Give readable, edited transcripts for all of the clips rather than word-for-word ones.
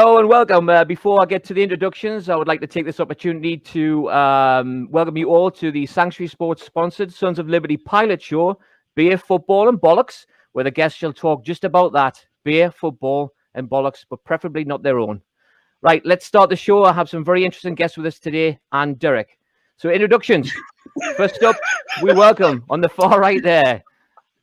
Hello and welcome. Before I get to the introductions, I would like to take this opportunity to welcome you all to the Sanctuary Sports sponsored Sons of Liberty pilot show, Beer, Football and Bollocks, where the guests shall talk just about that, beer, football and bollocks, but preferably not their own. Right, let's start the show. I have some very interesting guests with us today and Derek. So introductions. First up, we welcome on the far right there,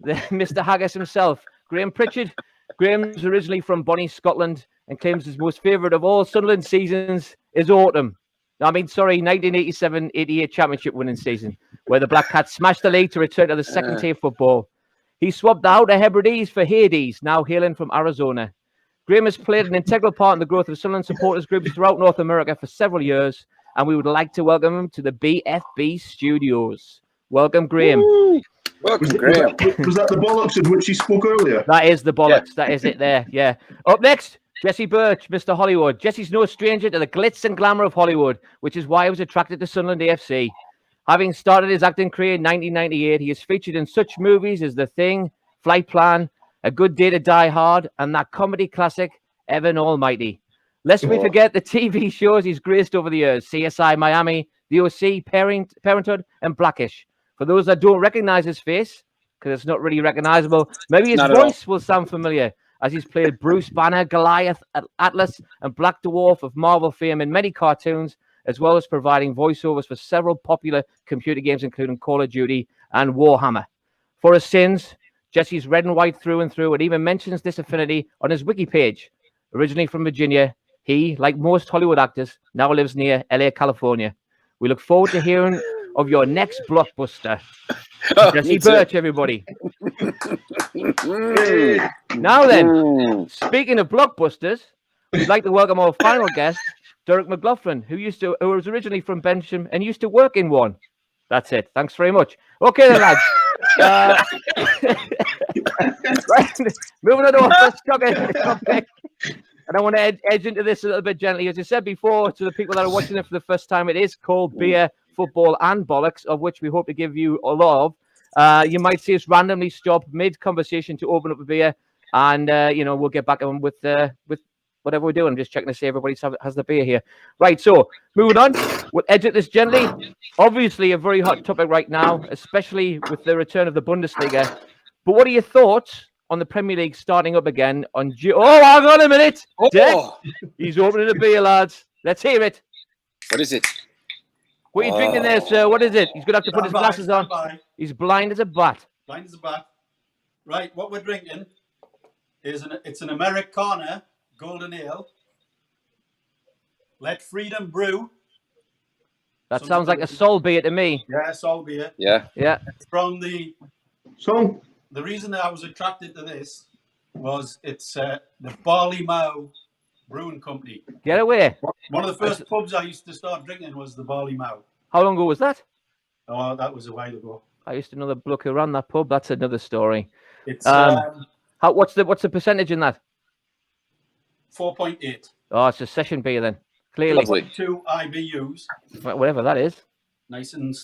Mr. Haggis himself, Graham Pritchard. Graham's originally from Bonnie, Scotland, and claims his most favourite of all Sunderland seasons is autumn. 1987-88 championship winning season, where the Black Cats smashed the league to return to the second tier football. He swapped out the Hebrides for Hades, now hailing from Arizona. Graham has played an integral part in the growth of Sunderland supporters groups throughout North America for several years, and we would like to welcome him to the BFB studios. Welcome, Graham. Woo! Was that the Bollocks of which he spoke earlier? That is the Bollocks. Yeah. That is it there. Yeah. Up next, Jesse Birch, Mr. Hollywood. Jesse's no stranger to the glitz and glamour of Hollywood, which is why he was attracted to Sunderland AFC. Having started his acting career in 1998, he is featured in such movies as The Thing, Flight Plan, A Good Day to Die Hard, and that comedy classic, Evan Almighty. Lest we forget the TV shows he's graced over the years, CSI Miami, The OC, Parenthood, and Blackish. For those that don't recognize his face, because it's not really recognizable, maybe his voice will sound familiar, as he's played Bruce Banner, Goliath, Atlas, and Black Dwarf of Marvel fame in many cartoons, as well as providing voiceovers for several popular computer games, including Call of Duty and Warhammer. For his sins, Jesse's red and white through and through, and even mentions this affinity on his wiki page. Originally from Virginia, he, like most Hollywood actors, now lives near LA, California. We look forward to hearing of your next blockbuster. Jesse Birch, everybody. Now then, speaking of blockbusters, we'd like to welcome our final guest, Derek McLaughlin, who was originally from Bensham and used to work in one. That's it. Thanks very much. Okay then, lads. Right, moving on to our first topic. And I want to edge into this a little bit gently. As I said before, to the people that are watching it for the first time, it is called Beer, Football and Bollocks, of which we hope to give you a lot of. You might see us randomly stop mid-conversation to open up a beer, and we'll get back on with whatever we're doing. I'm just checking to see everybody has the beer here. Right, so moving on, we'll edit this gently. Obviously, a very hot topic right now, especially with the return of the Bundesliga. But what are your thoughts on the Premier League starting up again on hang on a minute. Oh. He's opening a beer, lads. Let's hear it. What is it? What are you drinking there, sir? What is it? He's going to have to put his glasses on. He's blind as a bat. Blind as a bat. Right, what we're drinking is it's an Americana Golden Ale. Let Freedom Brew. That sounds like a soul beer to me. Yeah, soul beer. Yeah. It's from the reason that I was attracted to this was it's the Barley Mow Brewing Company. Get away. One of the first pubs I used to start drinking was the Barley Mow. How long ago was that? Oh, that was a while ago. I used to know the bloke who ran that pub. That's another story. It's what's the percentage in that? 4.8. Oh, it's a session beer then. Clearly. 2 IBUs. Whatever that is. Nice and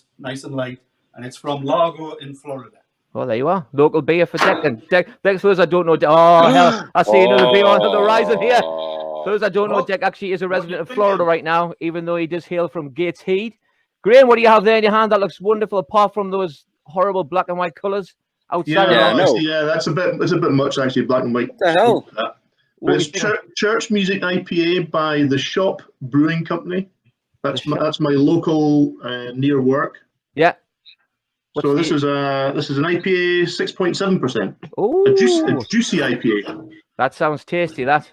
light. And it's from Largo in Florida. Oh, there you are. Local beer for Deck. Deck, for those I don't know. Oh, hell. I see another beer on the horizon here. For those I don't know, Deck actually is a resident of Florida right now, even though he does hail from Gateshead. Graham, what do you have there in your hand? That looks wonderful, apart from those horrible black and white colours outside. That's a bit much, actually, black and white. What the hell? But it's Church Music IPA by the Shop Brewing Company. That's my local near work. Yeah. So this is an IPA 6.7%. Oh, a juicy IPA. That sounds tasty. That.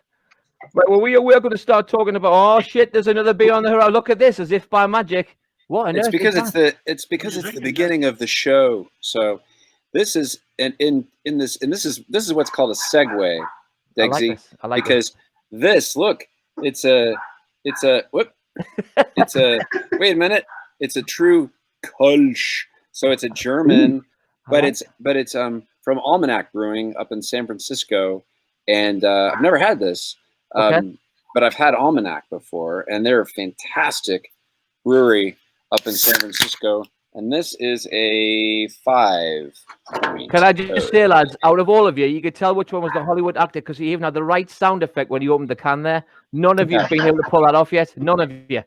Right, well, we're going to start talking about. Oh shit! There's another beer on the horizon. Look at this, as if by magic. What? It's because it's the beginning of the show. So this is this is what's called a segue, Degsy. I like because this look, it's a wait a minute, it's a true Kölsch. So it's a German, but it's from Almanac Brewing up in San Francisco, and I've never had this, but I've had Almanac before, and they're a fantastic brewery up in San Francisco. And this is a 5. Can I just say, lads, out of all of you, you could tell which one was the Hollywood actor because he even had the right sound effect when you opened the can there. None of you have been able to pull that off yet. None of you.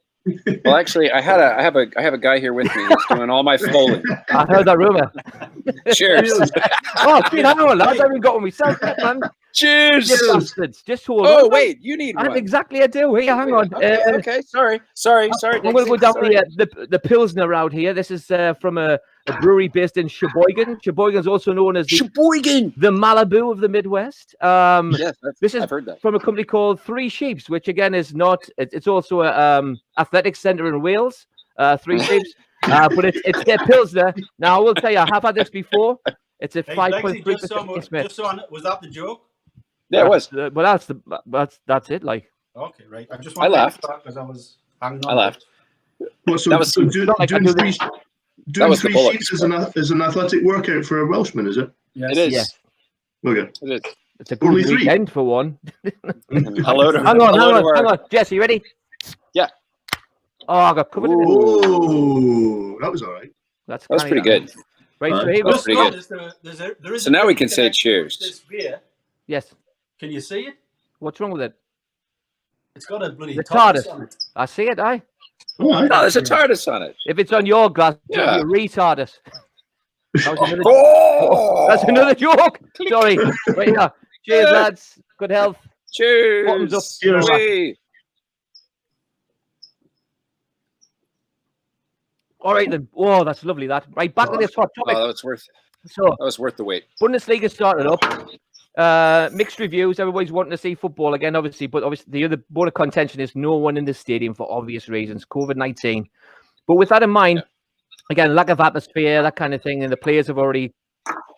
Well, actually, I have a guy here with me who's doing all my Foley. I heard that rumor. Cheers. Oh, hang on, lads. I haven't got one myself yet, man. Cheers. You bastards. Just hold on. Oh, wait, you need one. Exactly, I do. Here, hang on. Okay. Sorry. I'm going to go down the Pilsner route here. This is from a brewery based in Sheboygan. Sheboygan is also known as the Malibu of the Midwest. Yes, this is I've heard that. from a company called Three Sheeps, which again is not. It's also a athletic center in Wales. Three Sheeps, but it's their Pilsner. Now I will tell you, I have had this before. It's a 5.3%. Was that the joke? Yeah, it was. But that's it. Like. Okay, right. I laughed because I was hanging on. I laughed. Well, so That was doing the three Bollocks. sheets is an athletic workout for a Welshman, is it? Yes. It is. Yes. Okay. It is. It's a good Only 3. weekend for one. Hello to Hang on. Jesse, you ready? Yeah. Oh, I got covered in it. Oh, that was all right. That was pretty good. Right, so here That's we pretty go. good. So now we can say cheers. This beer. Yes. Can you see it? What's wrong with it? It's got a bloody The TARDIS TARDIS. on it. I see it, aye. All right. Oh, there's a TARDIS on it. If it's on your glass, Yeah. you're retardus. That was another, Oh! that's another joke. Sorry. Right here. Cheers, lads. Good health. Cheers. Bottoms up. Cheers. Hey. All right, then. Oh, that's lovely, that. Right, back to this hot topic. Oh, that was worth the wait. Bundesliga started up. Mixed reviews. Everybody's wanting to see football again, obviously. But obviously, the other bone of contention is no one in the stadium for obvious reasons. COVID-19. But with that in mind, again, lack of atmosphere, that kind of thing, and the players have already,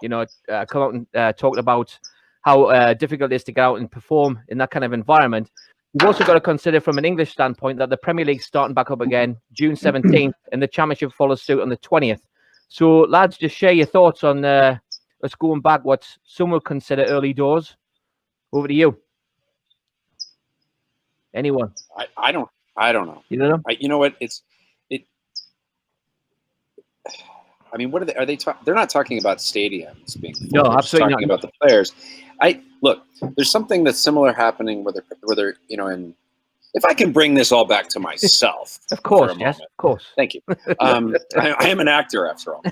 come out and talked about how difficult it is to get out and perform in that kind of environment. We've also got to consider from an English standpoint that the Premier League's starting back up again June 17th, and the Championship follows suit on the 20th. So, lads, just share your thoughts on us going back what some would consider early doors. Over to you. Anyone? I don't know. You don't know? You know what? I mean, what are they talking? They're not talking about stadiums being full. No, They're just absolutely talking not. about the players. Look. There's something that's similar happening whether if I can bring this all back to myself. Of course, for a yes, moment. of course. Thank you. I am an actor after all.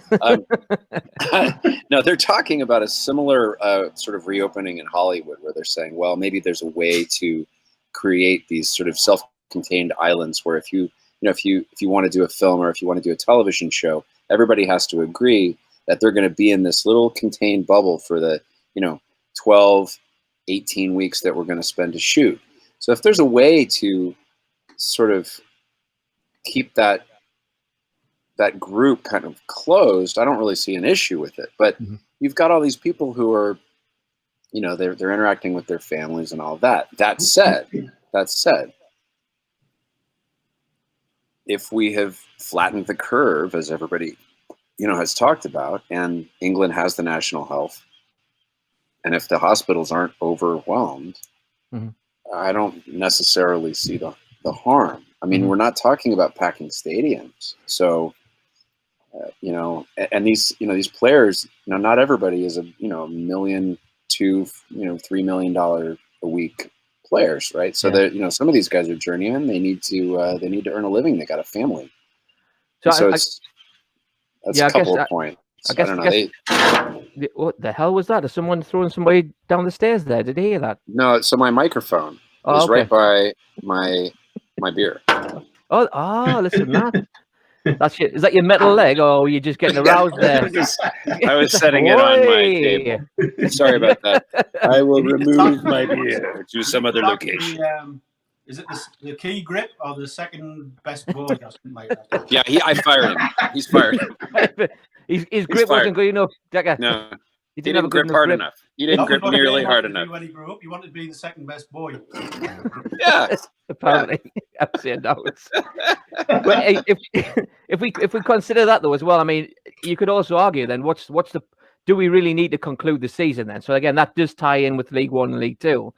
No, they're talking about a similar sort of reopening in Hollywood where they're saying, well, maybe there's a way to create these sort of self-contained islands where if you want to do a film or if you want to do a television show, everybody has to agree that they're going to be in this little contained bubble for the 12, 18 weeks that we're going to spend to shoot. So if there's a way to sort of keep that group kind of closed, I don't really see an issue with it. But you've got all these people who are, they're interacting with their families and all that. That said, if we have flattened the curve, as everybody, has talked about, and England has the national health, and if the hospitals aren't overwhelmed, I don't necessarily see the harm. I mean, we're not talking about packing stadiums. So, and these players, not everybody is a $1 million to $3 million a week players, right? So that some of these guys are journeymen. They need to earn a living. They got a family. So that's a couple of points. I don't know. What the hell was that? Is someone throwing somebody down the stairs there? Did you hear that? No, so my microphone is right by my beer. Oh, listen to that. That's your, is that your metal leg, or are you just getting aroused there? I was setting it on my table. Sorry about that. I will remove my beer to some other location. Is it the key grip or the second best ball or something like that? Yeah, I fired him. He's fired. His grip wasn't good enough, Decker. No, he didn't grip hard enough. He didn't grip nearly hard enough. When he grew up, he wanted to be the second best boy. Yeah, apparently. I'm saying no. But if we consider that though as well, I mean, you could also argue then do we really need to conclude the season then? So again, that does tie in with League One and League Two.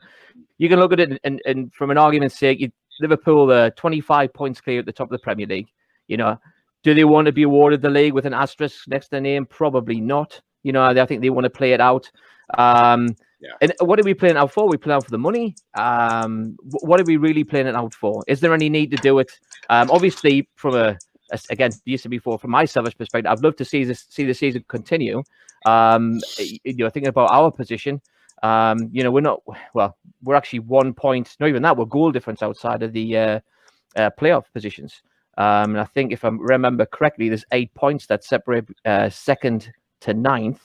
You can look at it and from an argument's sake, Liverpool 25 points clear at the top of the Premier League. Do they want to be awarded the league with an asterisk next to their name? Probably not. You know, I think they want to play it out. And what are we playing it out for? We play out for the money. What are we really playing it out for? Is there any need to do it? Obviously, from again, used to be from my selfish perspective, I'd love to see the season continue. Thinking about our position, we're actually 1 point, not even that, we're goal difference outside of the playoff positions. And I think if I remember correctly, there's 8 points that separate second to ninth.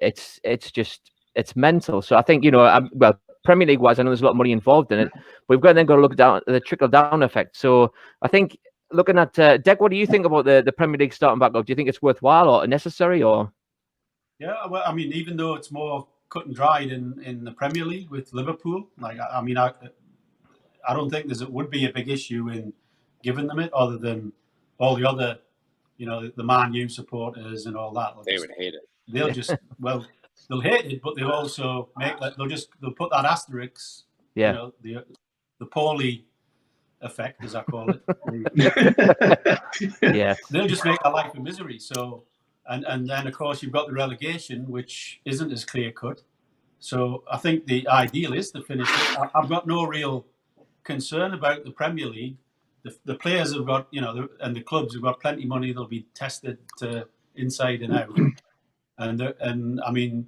It's mental. So I think, Premier League wise, I know there's a lot of money involved in it, but we've got to look down at the trickle down effect. So I think looking at Deck, what do you think about the Premier League starting back up? Do you think it's worthwhile or necessary or? Yeah, well, I mean, even though it's more cut and dried in the Premier League with Liverpool, like, I mean, I don't think it would be a big issue in giving them it, other than all the other, the Man U supporters and all that. They would hate it. They'll just, they'll hate it, but they'll also they'll put that asterisk, the poorly effect, as I call it. Yeah. They'll just make our life a misery. So, and then of course you've got the relegation, which isn't as clear cut. So I think the ideal is to finish it. I've got no real concern about the Premier League. The players have got, and the clubs have got plenty of money. They'll be tested inside and out. And I mean,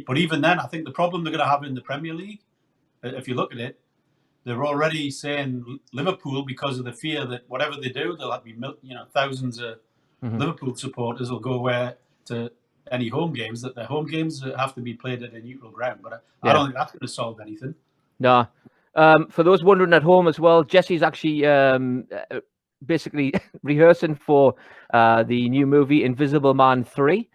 but even then, I think the problem they're going to have in the Premier League, if you look at it, they're already saying Liverpool, because of the fear that whatever they do, there'll be thousands of Liverpool supporters will go to any home games, that their home games have to be played at a neutral ground. But I don't think that's going to solve anything. No. For those wondering at home as well, Jesse's actually basically rehearsing for the new movie Invisible Man 3.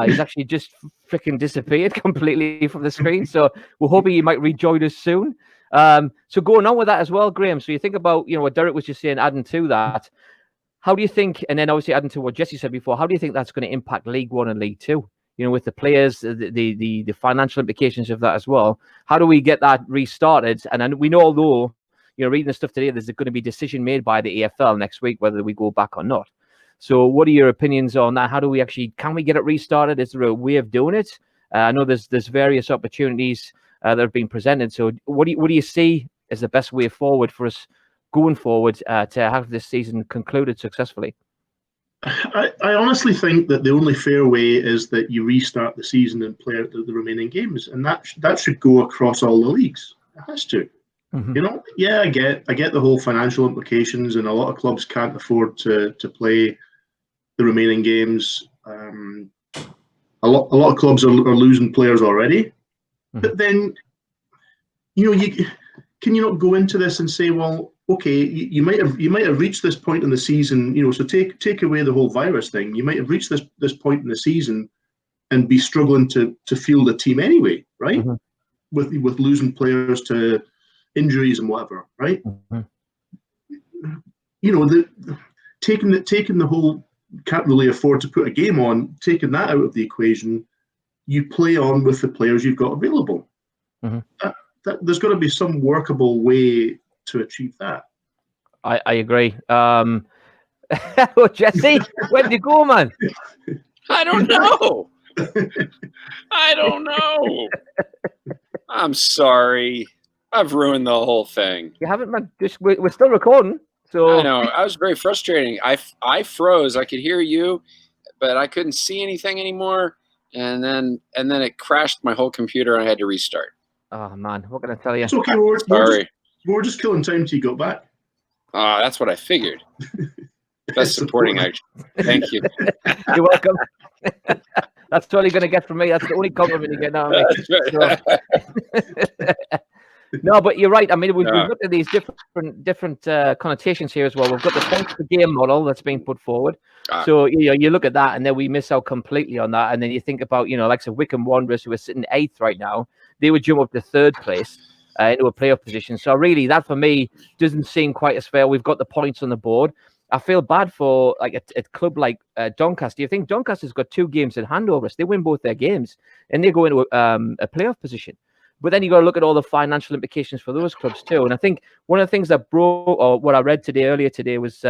He's actually just freaking disappeared completely from the screen. So we're hoping he might rejoin us soon. So going on with that as well, Graham. So you think about, what Derek was just saying, adding to that. How do you think, and then obviously adding to what Jesse said before, how do you think that's going to impact League One and League Two? With the players, the financial implications of that as well. How do we get that restarted? And then we know, although, reading the stuff today, there's going to be a decision made by the EFL next week whether we go back or not. So what are your opinions on that? How do we can we get it restarted? Is there a way of doing it? I know there's various opportunities that have been presented. So what do you see as the best way forward for us going forward to have this season concluded successfully? I honestly think that the only fair way is that you restart the season and play out the remaining games, and that should go across all the leagues. It has to. Yeah, I get the whole financial implications, and a lot of clubs can't afford to play the remaining games. A lot of clubs are losing players already. But then, can you not go into this and say, well, okay, you might have reached this point in the season, so take away the whole virus thing. You might have reached this point in the season and be struggling to field a team anyway, right? With losing players to injuries and whatever, right? Taking the whole can't really afford to put a game on, taking that out of the equation, you play on with the players you've got available. There's got to be some workable way to achieve that. I agree. Jesse, where did you go, man? I don't know. I'm sorry. I've ruined the whole thing. You haven't, man. We're still recording. So I know. I was very frustrating. I froze. I could hear you, but I couldn't see anything anymore. And then it crashed my whole computer, and I had to restart. Oh man, what can I tell you? It's okay. We're just killing time till you got back. That's what I figured. Best supporting action. Thank you. You're welcome. That's totally going to get from me. That's the only compliment you get now. No, but you're right. I mean, we've looked at these different connotations here as well. We've got the points per game model that's being put forward. So you look at that, and then we miss out completely on that. And then you think about like Wycombe Wanderers, who are sitting 8th right now. They would jump up to 3rd place into a playoff position. So really, that for me doesn't seem quite as fair. We've got the points on the board. I feel bad for a club like Doncaster. You think Doncaster's got 2 games in hand over us? They win both their games, and they go into a playoff position. But then you got to look at all the financial implications for those clubs too. And I think one of the things that broke, or what I read earlier today, was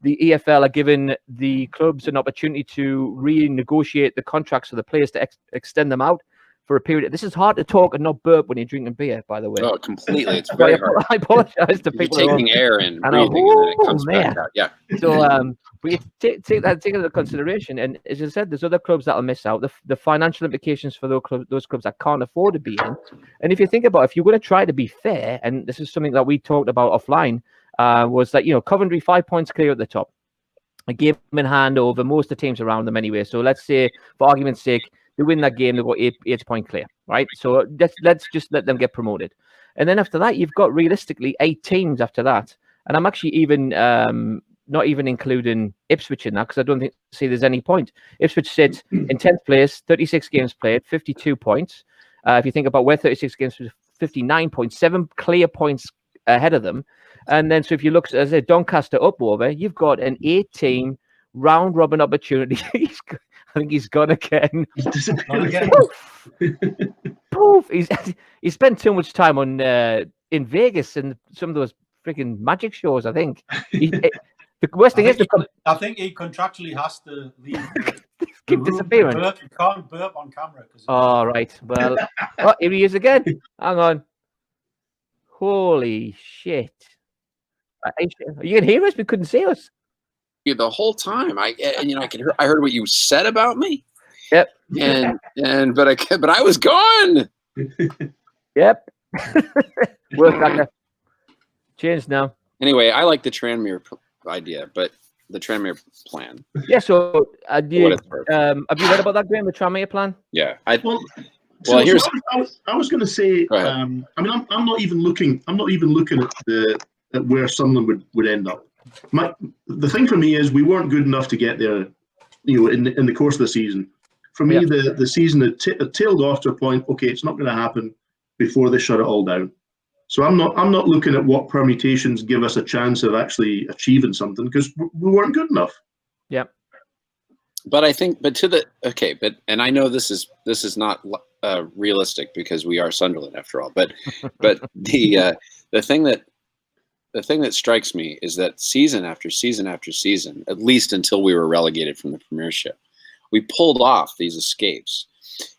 the EFL are giving the clubs an opportunity to renegotiate the contracts for the players to extend them out for a period. This is hard to talk and not burp when you're drinking beer, by the way. Oh, completely. It's very hard. I apologize to You're people. taking air and breathing, and then it comes back out. Yeah. So, but you take that into consideration. And as I said, there's other clubs that'll miss out. The financial implications for those clubs that can't afford to be in. And if you think about it, if you're going to try to be fair, and this is something that we talked about offline, was that, Coventry 5 points clear at the top. A game in hand over most of the teams around them anyway. So let's say, for argument's sake, they win that game, they've got 8 point clear, right? So let's just let them get promoted. And then after that, you've got realistically 8 teams after that. And I'm actually even not even including Ipswich in that, because I don't see there's any point. Ipswich sits in 10th place, 36 games played, 52 points. If you think about where 36 games was, 59 points, 7 clear points ahead of them. And then, so if you look, as I said, Doncaster up over, you've got an 8-team round robin opportunity. I think he's gone again. He's disappeared again. Poof! He spent too much time on in Vegas and some of those freaking magic shows. I think. The worst thing is, I think he contractually has to leave. Keep disappearing. He can't burp on camera. Oh, right. Well, here he is again. Hang on. Holy shit! You can hear us, but couldn't see us. The whole time, I heard what you said about me. Yep. But I was gone. Yep. Work like change now. Anyway, I like the Tranmere idea, but the Tranmere plan. Yeah. So, have you read about that, Graham? The Tranmere plan? Yeah. I was going to say. I mean, I'm not even looking. I'm not even looking at where Sunderland would end up. The thing for me is we weren't good enough to get there, in the course of the season. For me, the season had tailed off to a point. Okay, it's not going to happen before they shut it all down. So I'm not looking at what permutations give us a chance of actually achieving something, because we weren't good enough. Yeah. But I think, and I know this is not realistic because we are Sunderland after all. But the thing that strikes me is that season after season after season, at least until we were relegated from the Premiership, we pulled off these escapes.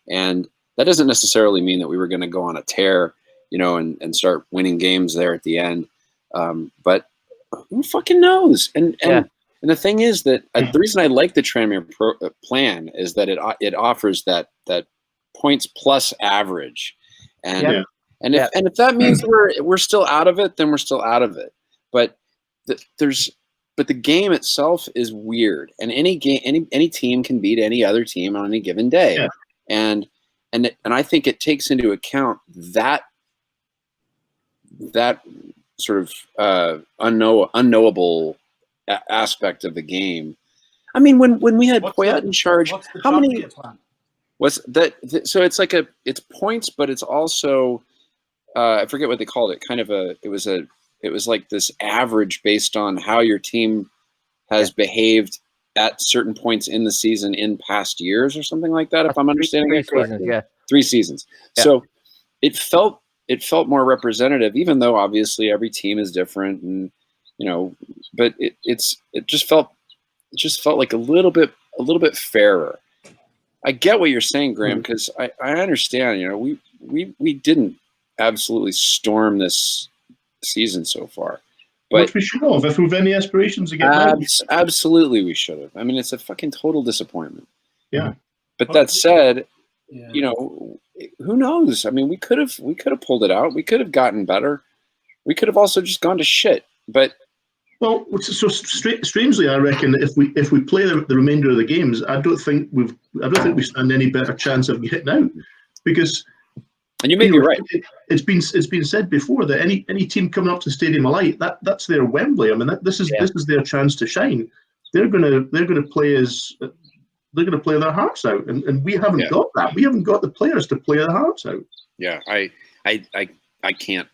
And that doesn't necessarily mean that we were going to go on a tear, and start winning games there at the end. But who fucking knows? And the thing is that the reason I like the Tranmere plan is that it offers that points plus average. And if that means we're still out of it, then we're still out of it. But the game itself is weird, and any team can beat any other team on any given day. Yeah. And I think it takes into account that sort of unknowable aspect of the game. I mean, when we had Poyet in charge, how many was that? So it's like it's points, but it's also I forget what they called it. Kind of it was like this average based on how your team has behaved at certain points in the season in past years or something like that. If I'm understanding it correctly, 3 seasons. Yeah. So it felt more representative, even though obviously every team is different, and but it just felt like a little bit fairer. I get what you're saying, Graham, because I understand. We didn't absolutely storm this season so far, but which we should have. If we've any aspirations to get absolutely we should have. I mean, it's a fucking total disappointment. Yeah. But that said, who knows? I mean, we could have pulled it out. We could have gotten better. We could have also just gone to shit. But strangely, I reckon if we play the remainder of the games, I don't think we stand any better chance of getting out, because. And you may be right. It's been said before that any team coming up to Stadium of Light, that's their Wembley. I mean, this is their chance to shine. They're gonna play their hearts out, and we haven't got that. We haven't got the players to play their hearts out. Yeah, I can't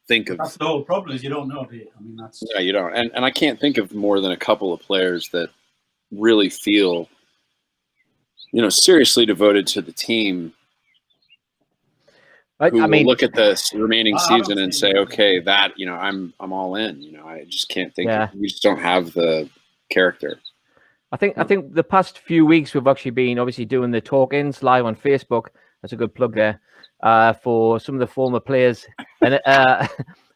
think of. That's the whole problem, is you don't know, do you? I mean, that's you don't, and I can't think of more than a couple of players that really feel, seriously devoted to the team. who I mean, will look at the remaining I haven't season and seen say, it. okay, that I'm all in. I just can't think. Yeah. We just don't have the character. I think the past few weeks we've actually been obviously doing the talk-ins live on Facebook. That's a good plug there for some of the former players, and a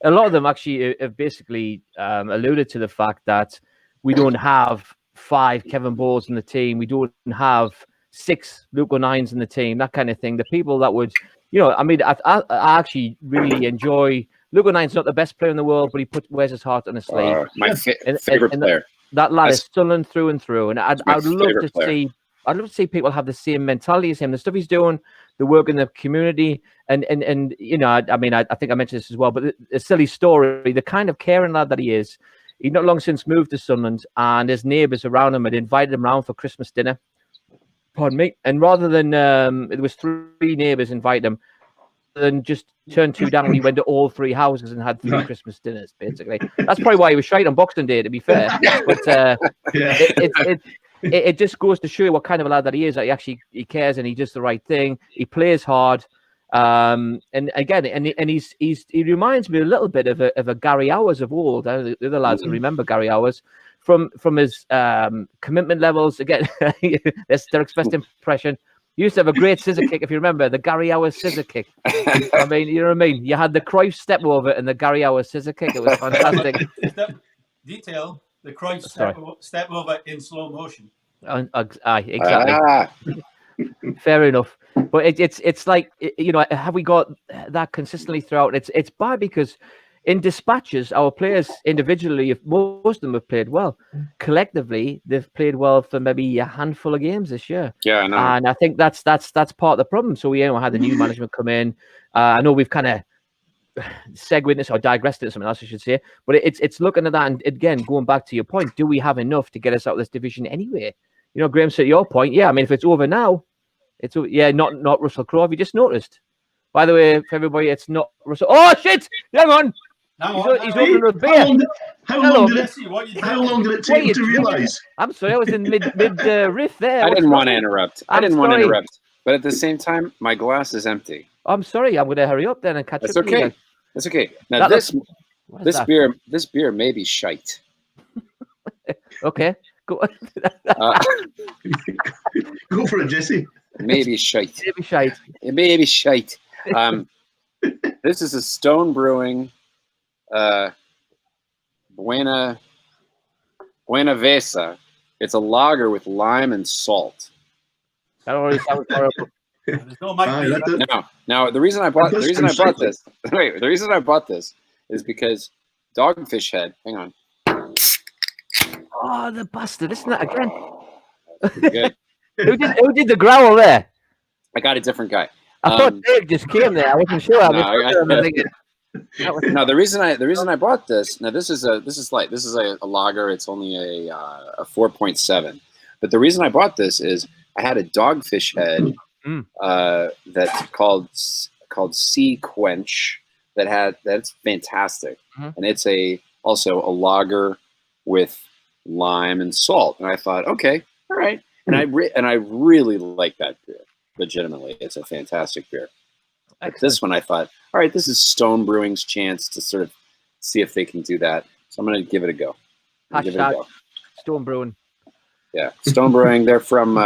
lot of them actually have basically alluded to the fact that we don't have 5 Kevin Balls in the team. We don't have 6 Luke O'Niens in the team. That kind of thing. The people that would, I mean, I actually really enjoy. Luke O'Nien's not the best player in the world, but he wears his heart on his sleeve. My favorite player. That lad is Sunderland through and through, and I'd love to player. see. I'd love to see people have the same mentality as him. The stuff he's doing, the work in the community, and I mean, I think I mentioned this as well. But a silly story, the kind of caring lad that he is. He'd not long since moved to Sunderland, and his neighbours around him had invited him round for Christmas dinner. Pardon me. And rather than it was 3 neighbours invite him, then just turned 2 down. He went to all 3 houses and had 3 Christmas dinners. Basically, that's probably why he was shite on Boxing Day. To be fair, but it just goes to show you what kind of a lad that he is. That he cares and he does the right thing. He plays hard, and again, and he reminds me a little bit of a Gary Hours of old. The other lads will remember Gary Hours from his commitment levels. Again, that's their best impression. He used to have a great scissor kick, if you remember, the Gary Hours scissor kick. I mean, you know what I mean? You had the Cruyff step over and the Gary Hours scissor kick. It was fantastic. Detail, the Cruyff step over in slow motion. Exactly. Fair enough. But it's like, have we got that consistently throughout? It's bad because in dispatches, our players individually, if most of them have played well, collectively they've played well for maybe a handful of games this year. Yeah, I know. And I think that's part of the problem. So we had the new management come in. I know we've kind of segued this or digressed into something else, I should say. But it's looking at that, and again, going back to your point, do we have enough to get us out of this division anyway? Graham, said your point. Yeah, I mean, if it's over now, it's not Russell Crowe. Have you just noticed? By the way, for everybody, it's not Russell. Oh shit! Hang on. He's opening a beer. How long did it take you to realise? I'm sorry, I was in mid riff there. I didn't want to interrupt. But at the same time, my glass is empty. I'm sorry. I'm going to hurry up then and catch up. That's okay. That's okay. Now this beer may be shite. Okay, go. Go for it, Jesse. Maybe shite. Maybe shite. It may be shite. This is a Stone Brewing Buena Vesa. It's a lager with lime and salt. That already sounds horrible. There's no Now the reason I bought this is because Dogfish Head. Hang on. Oh, the bastard! Isn't that again? Good. Who did the growl there? I got a different guy. I thought Dave just came there. I wasn't sure. No, the reason I bought this. Now this is a lager. It's only a 4.7. But the reason I bought this is I had a Dogfish Head that's called Sea Quench that's fantastic, and it's also a lager with lime and salt. And I thought, okay, all right, and I really like that beer. Legitimately, it's a fantastic beer. But this one, I thought, all right, this is Stone Brewing's chance to sort of see if they can do that. So I'm going to give it a go. Stone Brewing. Yeah, Stone Brewing. They're from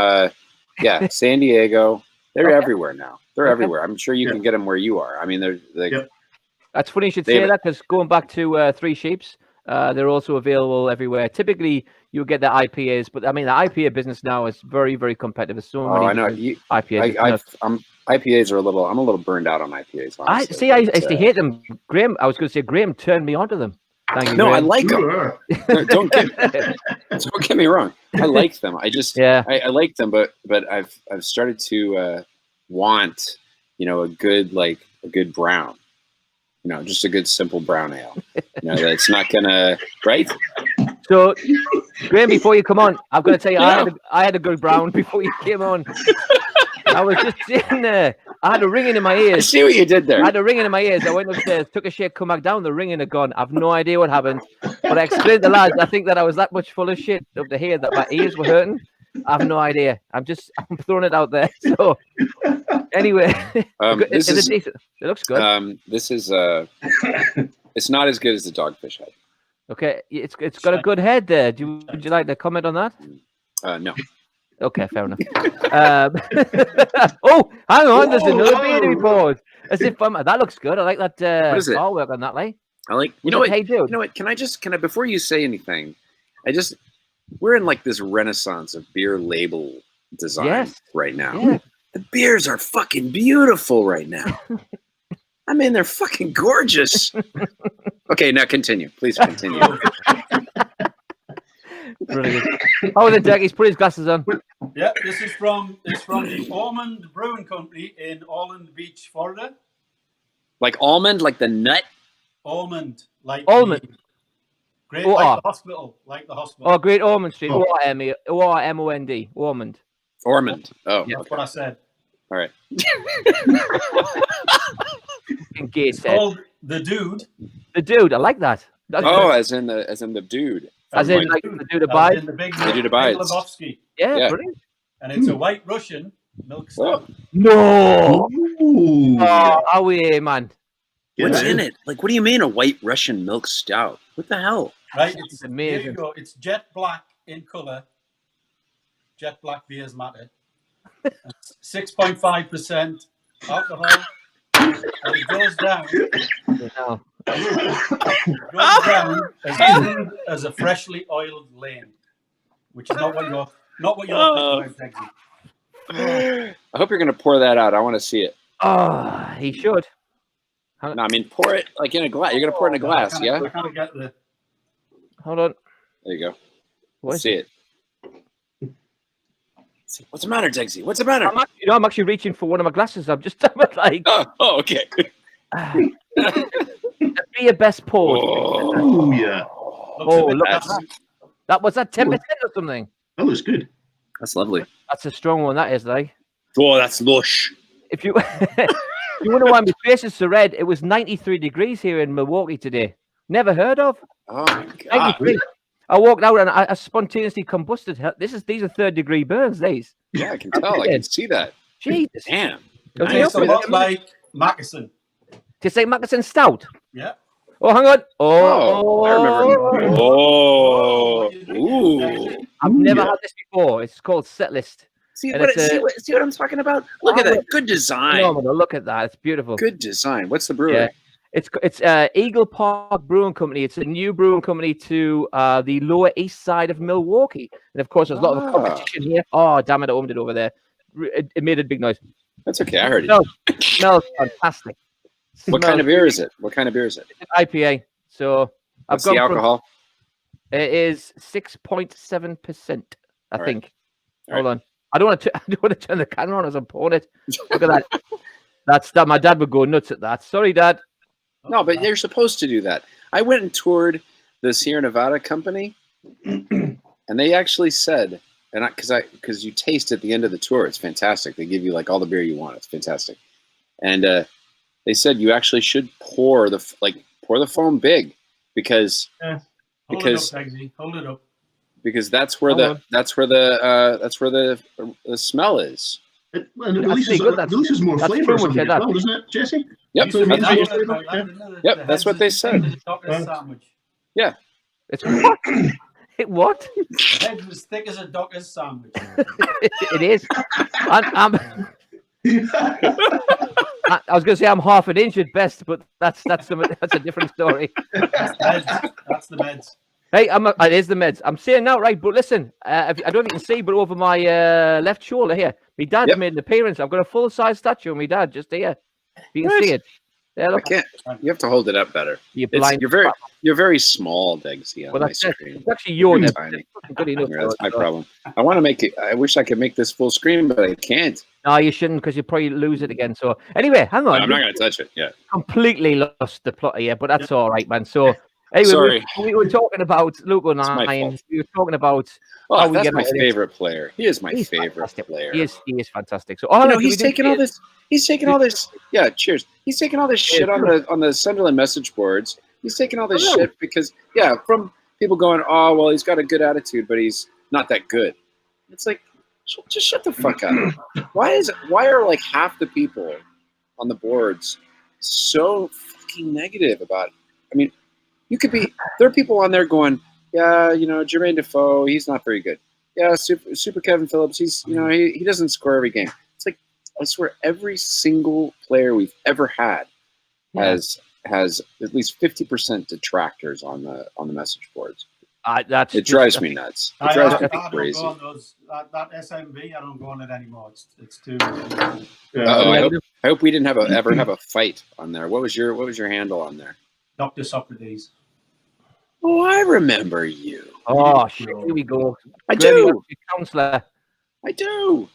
San Diego. They're everywhere now. They're everywhere. I'm sure you can get them where you are. I mean, they're like. Yep. That's funny you should say that, because going back to Three Sheeps, they're also available everywhere. Typically, you get the IPAs, but I mean, the IPA business now is very, very competitive. There's so many. I know. IPAs. IPAs are I'm a little burned out on IPAs. Honestly. I used to hate them. Graham, I was going to say Graham turned me onto them. Thank you, no, Graham. I like them. don't get me wrong. I like them. I just I like them, but I've started to want a good brown. Just a good simple brown ale. That's not gonna right. So, Graham, before you come on, I'm going to tell you, I had a good brown before you came on. I was just sitting there. I had a ringing in my ears. I see what you did there. I had a ringing in my ears. I went upstairs, took a shit, come back down. The ringing had gone. I've no idea what happened. But I explained to the lads, I think that I was that much full of shit up to here that my ears were hurting. I have no idea. I'm throwing it out there. So Anyway, This is is it decent? It looks good. this is it's not as good as the dogfish head. Okay, it's got a good head there. Would you like to comment on that? No. Okay, fair enough. Oh, hang on, there's another beard report. As if that looks good. I like that What is it? artwork on that, like. I like. You Was know it what? Hey Dude? You know what? Can I before you say anything? We're in like this renaissance of beer label design right now. Yeah. The beers are fucking beautiful right now. I mean, they're fucking gorgeous. Okay, now continue. Please continue. Brilliant. Oh, the Jack, he's put his glasses on. Yeah, this is from the Almond Brewing Company in Orland Beach, Florida. Like almond, like the nut. Almond, like Almond. Great, like the hospital, Oh, Great Ormond Street. O-R-M-O-N-D. Ormond. Ormond. Oh, Yeah. That's what I said. all right. It's called The Dude. The Dude. I like that. That's Oh, good. as in the dude. As in like the Dude abides. In the big Dude abides. Lebowski. Yeah, Yeah. brilliant. And it's a White Russian milk stout. No. Ooh. Oh, are we here, man? What's Yeah. in it? Like, what do you mean a white Russian milk stout? What the hell? Right? It's Here amazing. you go. It's jet black in colour. Jet black beers matter. 6.5% alcohol. And it goes down. No. It goes down as smooth as a freshly oiled lane, which is not what you're thinking about, Dexy. I hope you're gonna pour that out. I want to see it. Oh, he should. No, I mean pour it like in a glass. You're gonna pour it in a glass, yeah? I kind of get the. Hold on. There you go. What Let's is see it. What's the matter, Dexy? What's the matter? I'm actually reaching for one of my glasses. I'm just like Oh, okay. be your best pause. Oh, yeah. Oh, look at that. That was that 10% or something. That looks good. That's lovely. That's a strong one. That is like. Oh, that's lush. If you you wonder why my face is so red, it was 93 degrees here in Milwaukee today. Never heard of. Oh my god. 93. I walked out and I spontaneously combusted. These are 3rd-degree burns. These. Yeah, I can tell. I can see that. Jesus. Damn. Okay, It's a lot like Mackerson. To say Mackerson Stout. Yeah. Oh, hang on. Oh, I remember. Oh, ooh. I've never had this before. It's called Set List. See And what, it's a- see what I'm talking about? Look at that. Good design. Phenomenal. Look at that. It's beautiful. Good design. What's the brewery? Yeah. It's Eagle Park Brewing Company. It's a new brewing company to the Lower East Side of Milwaukee, and of course, there's a lot of competition here. Oh, damn it! I opened it over there. It made a big noise. That's okay. I heard it. Smells fantastic. What kind of beer is it? What kind of beer is it? It's an IPA. So What's the alcohol? It is 6.7%. I All think. All Hold on. I don't want to turn the camera on as I'm pouring it. Look at that. That's that. My dad would go nuts at that. Sorry, Dad. No, but they're supposed to do that. I went and toured the Sierra Nevada company, and they actually said, and because you taste at the end of the tour, it's fantastic. They give you like all the beer you want. It's fantastic, and they said you actually should pour the foam big because Hold it up. Because that's where the smell is. And it releases more flavour as well, doesn't it, Jesse? Yep. Yep, That's what they said. Yeah. It's what? It what? The head was thick as a doctor's sandwich. It is. I was going to say I'm half an inch at best, but that's a different story. That's the meds. Hey, it is the meds. I'm saying now, right? But listen, I don't know if you can see, but over my left shoulder here, my dad's made an appearance. I've got a full-size statue of my dad just here. You can see it. Yeah, look. I can't. You have to hold it up better. You're blind. You're very small, Degsy. Well, that's it's actually your name. Good enough. That's my problem. I want to make it. I wish I could make this full screen, but I can't. No, you shouldn't, because you probably lose it again. So anyway, hang on. No, I'm not going to touch it. Yeah. Completely lost the plot here, but that's all right, man. So anyway, Sorry. we were talking about Luke O'Neill. We were talking about. Oh, that's my favorite player. He is my favorite fantastic. player. He is fantastic. So he's taking all this. He's taking all this. Yeah, cheers. He's taking all this shit on the Sunderland message boards. He's taking all this shit because from people going, oh well, he's got a good attitude, but he's not that good. It's like, Just shut the fuck up. Why are like half the people on the boards so fucking negative about it? I mean, there are people on there going, yeah, Jermaine Defoe, he's not very good. Yeah, Super Kevin Phillips, he's, he doesn't score every game. It's like, I swear, every single player we've ever had has at least 50% detractors on the message boards. It drives me nuts. It drives me crazy. That SMB, I don't go on it anymore. It's too. I hope we didn't ever have a fight on there. What was your handle on there? Dr. Socrates. Oh, I remember you. Oh, shit, here we go. I do. Counselor. I do.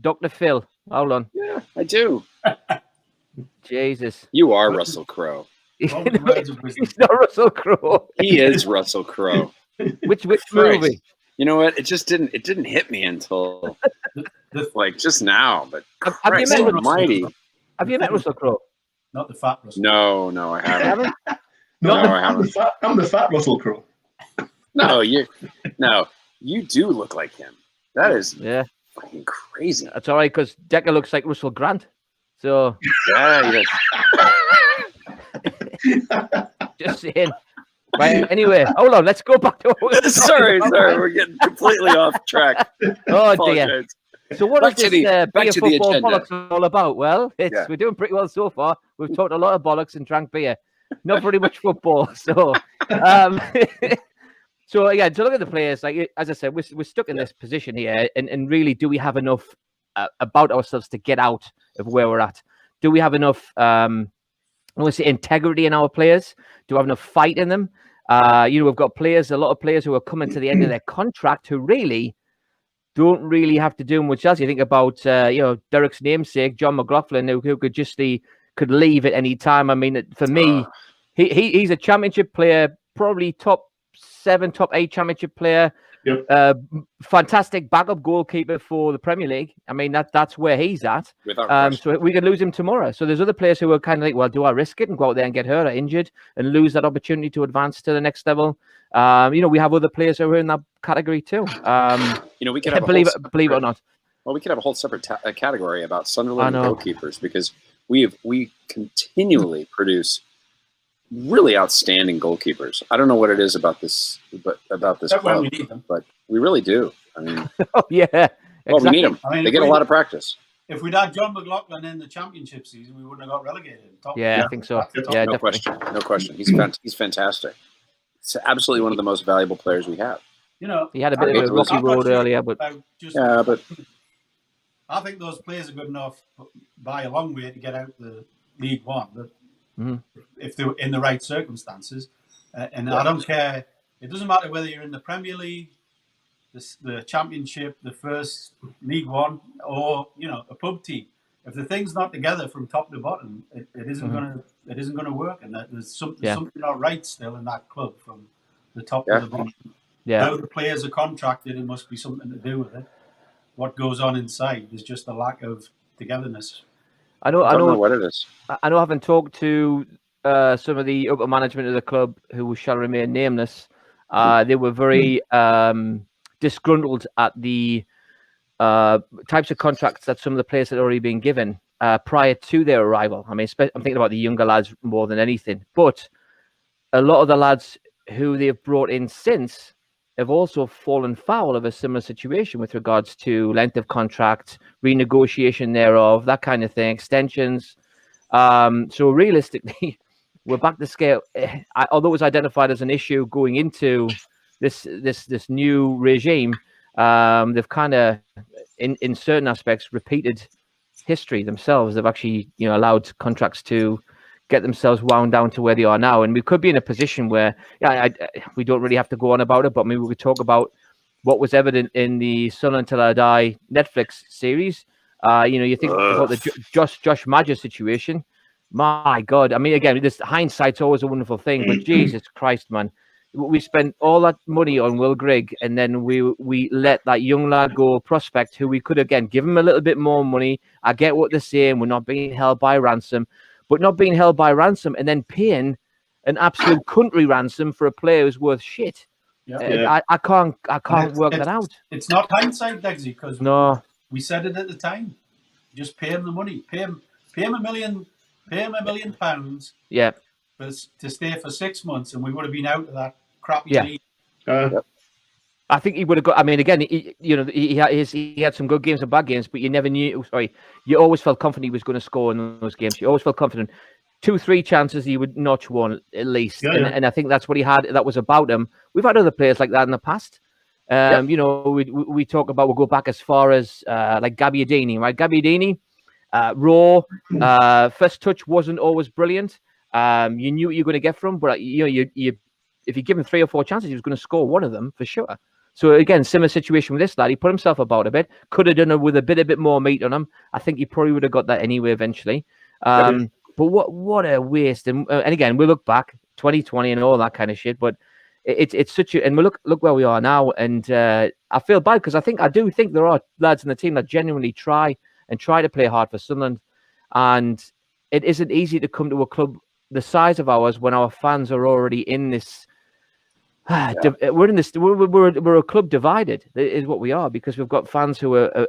Dr. Phil. Hold on. Yeah, I do. Jesus. You are Russell Crowe. He's not Russell Crowe. He is Russell Crowe. Which movie? You know what? It didn't hit me until like just now. But have you met Almighty. Have you met Russell Crowe? Not the fat Russell. No, I haven't. I haven't. I'm the fat Russell Crowe. No, you do look like him. That is fucking crazy. That's all right, because Decker looks like Russell Grant. So yeah, just saying. Right, anyway, hold on. Let's go back to what sorry, we're getting completely off track. Oh dear. So what is this Be a Football Bollocks all about? Well, we're doing pretty well so far. We've talked a lot of bollocks and drank beer. Not very much football. So so again, to look at the players, like as I said, we're stuck in this position here, and really, do we have enough about ourselves to get out of where we're at? Do we have enough I want to say integrity in our players? Do we have enough fight in them? We've got a lot of players who are coming to the end of their contract who really don't really have to do much else. You think about Derek's namesake, John McLaughlin, who could leave at any time. I mean, for me, he's a championship player, probably top 7, top 8 championship player. Yep. Fantastic backup goalkeeper for the Premier League. I mean, that's where he's at. So we could lose him tomorrow. So there's other players who are kind of like, well, do I risk it and go out there and get hurt or injured and lose that opportunity to advance to the next level? We have other players who are in that category too. We could have believe it or not. Well, we could have a whole separate category about Sunderland goalkeepers, because we continually produce really outstanding goalkeepers. I don't know what it is about this club, but we really do. I mean, exactly. Well, we need them. I mean, they get a lot of practice. If we'd had John McLaughlin in the championship season, we wouldn't have got relegated. I think so. Yeah, no question. He's fantastic. It's absolutely one of the most valuable players we have. He had a bit of a rocky road earlier, but I think those players are good enough by a long way to get out the League One. But if they're in the right circumstances, I don't care. It doesn't matter whether you're in the Premier League, the Championship, the First League One, or a pub team. If the thing's not together from top to bottom, it isn't going to work. And there's something not right still in that club from the top to the bottom. Yeah. How the players are contracted, it must be something to do with it. What goes on inside, there's just a lack of togetherness. I don't know what it is. I know, having talked to some of the upper management of the club, who shall remain nameless, they were very disgruntled at the types of contracts that some of the players had already been given prior to their arrival. I mean, I'm thinking about the younger lads more than anything, but a lot of the lads who they've brought in since have also fallen foul of a similar situation with regards to length of contract, renegotiation thereof, that kind of thing, extensions. So realistically, we're back to scale. Although it was identified as an issue going into this new regime, they've kind of, in certain aspects, repeated history themselves. They've actually, allowed contracts to get themselves wound down to where they are now, and we could be in a position where, we don't really have to go on about it, but maybe we could talk about what was evident in the Sunderland Till I Die Netflix series. You think about the Josh Maja situation. My God, I mean, again, this hindsight's always a wonderful thing, but Jesus Christ, man, we spent all that money on Will Grigg, and then we let that young lad go, prospect, who we could again give him a little bit more money. I get what they're saying. We're not being held by ransom. But not being held by ransom and then paying an absolute country ransom for a player who's worth shit. Yeah. I can't work that out. It's not hindsight, Degsy, because No. we said it at the time. Just pay him the money. Pay him £1 million. Pay him £1 million Yeah. to stay for 6 months, and we would have been out of that crappy Yeah. league. I think he would have got. I mean, again, he had some good games and bad games, but you never knew. Sorry, you always felt confident he was going to score in those games. You always felt confident. 2-3 chances he would notch one at least, and I think that's what he had. That was about him. We've had other players like that in the past. We talk about. We'll go back as far as like Gabbiadini, right? Gabbiadini, raw. First touch wasn't always brilliant. You knew what you were going to get from, but if you give him 3 or 4 chances, he was going to score one of them for sure. So again, similar situation with this lad. He put himself about a bit. Could have done it with a bit more meat on him. I think he probably would have got that anyway eventually. But what a waste. And again, we look back 2020 and all that kind of shit. But it's such a, and we look where we are now. And I feel bad because I do think there are lads in the team that genuinely try to play hard for Sunderland. And it isn't easy to come to a club the size of ours when our fans are already in this. We're in this. We're a club divided. Is what we are, because we've got fans who are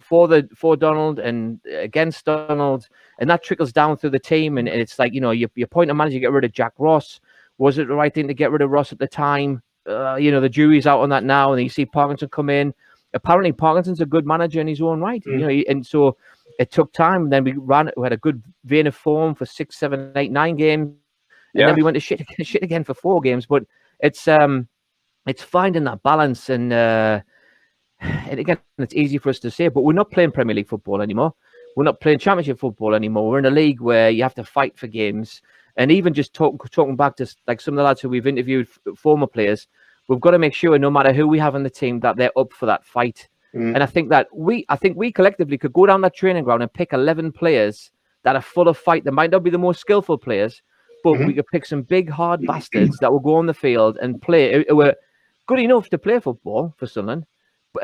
for Donald and against Donald, and that trickles down through the team. And it's like, you appoint a manager to get rid of Jack Ross. Was it the right thing to get rid of Ross at the time? The jury's out on that now, and you see Parkinson come in. Apparently, Parkinson's a good manager in his own right. And so it took time. And then we had a good vein of form for 6, 7, 8, 9 games, and then we went to shit again for 4 games. But it's finding that balance, and again, it's easy for us to say, but we're not playing Premier League football anymore. We're not playing Championship football anymore. We're in a league where you have to fight for games, and even just talking back to like some of the lads who we've interviewed, former players, we've got to make sure no matter who we have in the team that they're up for that fight. And I think we collectively could go down that training ground and pick 11 players that are full of fight. They might not be the most skillful players, but we could pick some big, hard bastards that will go on the field and play, who were good enough to play football for Sunderland,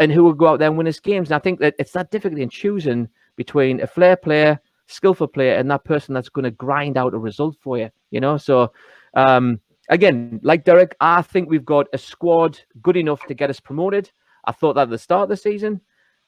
and who will go out there and win us games. And I think that it's that difficult in choosing between a flair player, skillful player, and that person that's going to grind out a result for you, So, again, like Derek, I think we've got a squad good enough to get us promoted. I thought that at the start of the season.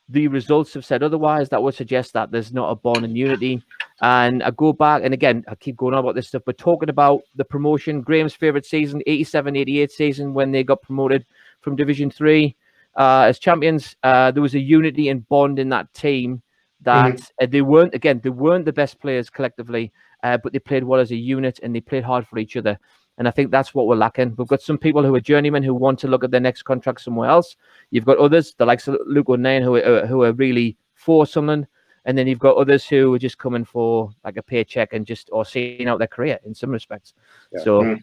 The results have said otherwise. That would suggest that there's not a bond in unity. And I go back, and again, I keep going on about this stuff, but talking about the promotion, Graham's favourite season, 87-88 season, when they got promoted from Division 3 as champions, there was a unity and bond in that team that they weren't the best players collectively, but they played well as a unit, and they played hard for each other. And I think that's what we're lacking. We've got some people who are journeymen who want to look at their next contract somewhere else. You've got others, the likes of Luke O'Neill, who are really for something. And then you've got others who are just coming for like a paycheck and or seeing out their career in some respects. Yeah. So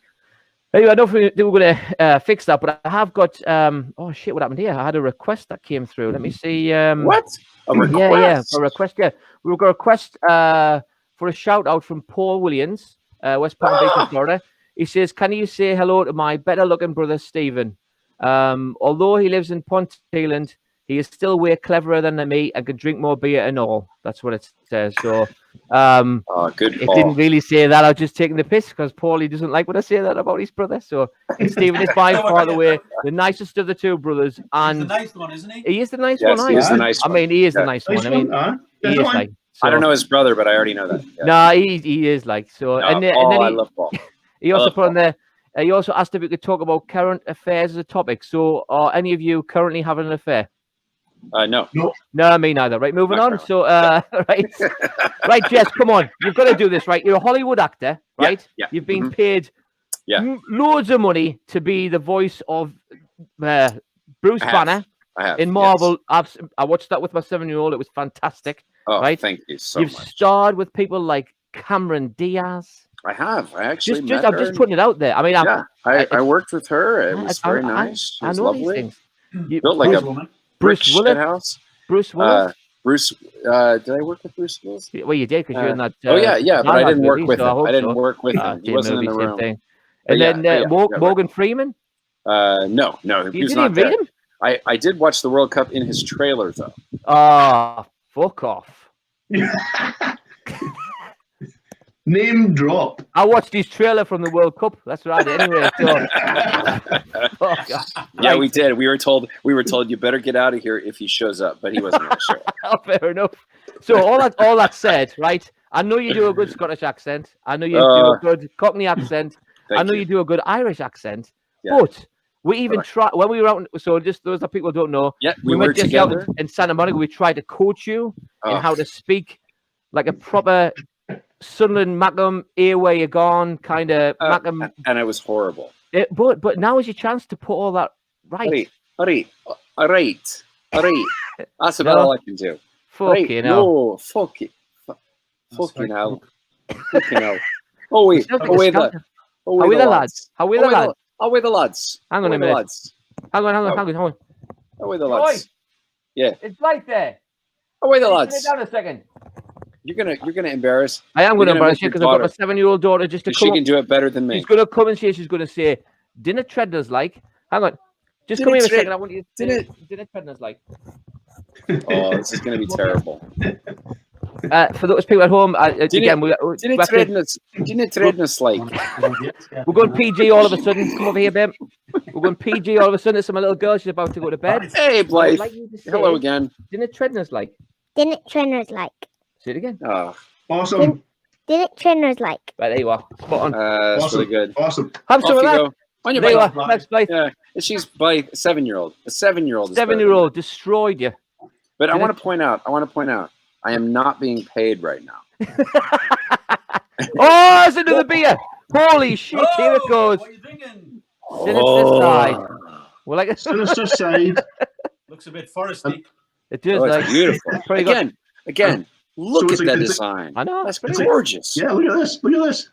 anyway, I don't think we're going to fix that, but I have got, what happened here? I had a request that came through. Let me see. What? A request? Yeah, a request. Yeah. We've got a request for a shout out from Paul Williams, West Palm Beach, Florida. He says, can you say hello to my better looking brother, Stephen? Although he lives in Ponteland, he is still way cleverer than me and can drink more beer and all. That's what it says. So, good. It didn't really say that. I was just taking the piss because Paulie doesn't like when I say that about his brother. So, Stephen is by far the way the nicest of the two brothers. And he's the nice one, isn't he? He is the nice yes, one. He is the nice one. I mean, he is the nice one. I mean, he is like. So, I don't know his brother, but I already know that. Yeah. No, he is like so. No, and then I love Paul. He also put on there. He also asked if we could talk about current affairs as a topic. So, are any of you currently having an affair? No. No, me neither. Right, moving on. So, right, Jess, come on. You've got to do this, right? You're a Hollywood actor, right? Yeah. You've been paid loads of money to be the voice of Bruce Banner in Marvel. Yes. I watched that with my 7-year-old. It was fantastic. Oh, right? Thank you so much. You've starred with people like Cameron Diaz. I have. I actually I'm just putting it out there. I mean, I worked with her. It was very nice. It was lovely. You built like a Bruce Willis house. Bruce Willis. Did I work with Bruce Willis? Well, you did because you're in that. But I didn't work with him. I didn't work with him. He wasn't in the room. Thing. And then Morgan Freeman. No. You didn't read him? I did watch the World Cup in his trailer though. Oh, fuck off. Name drop. I watched his trailer from the World Cup. That's right. Anyway, so, oh, God. Yeah, we did. We were told you better get out of here if he shows up, but he wasn't going to show up. Fair enough. So all that said, right? I know you do a good Scottish accent. I know you do a good Cockney accent. I know you do a good Irish accent. Yeah. But we even tried when we were out. So just those that people don't know. Yeah, we went just together out in Santa Monica. We tried to coach you in how to speak like a proper Sunderland Mackem, where you gone kind of Mackem, and it was horrible. But now is your chance to put all that right. All right. That's about all I can do. Fucking hell. No, fuck it. Fucking hell. Fucking hell. Oh wait. Away the lads. Away the lads. Hang on a minute. Hang on. Away the lads. Yeah. It's right there. Away the lads. Sit down a second. You're gonna embarrass. I am gonna embarrass you because I've got a 7-year-old daughter just to come. She can do it better than me. She's gonna come and she's gonna say, "Dinner Treadner's like." Hang on, just come here a second. I want you to say, "Dinner Treadner's like." Oh, this is gonna be terrible. For those people at home, again, Dinner Treadner's like. We're going PG all of a sudden. Come over here, babe. We're going PG all of a sudden. It's my little girl. She's about to go to bed. Hey, Blythe. Hello again. Dinner Treadner's like. Dinner Treadner's like. Say it again. Oh. Awesome. Dinner Treadner's like. Right, there you are. Spot on. That's awesome. really good. Awesome. Have some of that. Go. On your there bike. You are. Thanks, Blythe. Yeah, she's Blythe, a 7-year-old. A 7-year-old. 7-year-old destroyed you. But I want to point out. I am not being paid right now. Oh, it's another beer. Holy shit, here it goes. What are you thinking? Sinister side. Well, like Sinister side. Looks a bit foresty. It does. It's beautiful. Again. Look at that design. I know. That's gorgeous. Yeah, look at this. Look at this.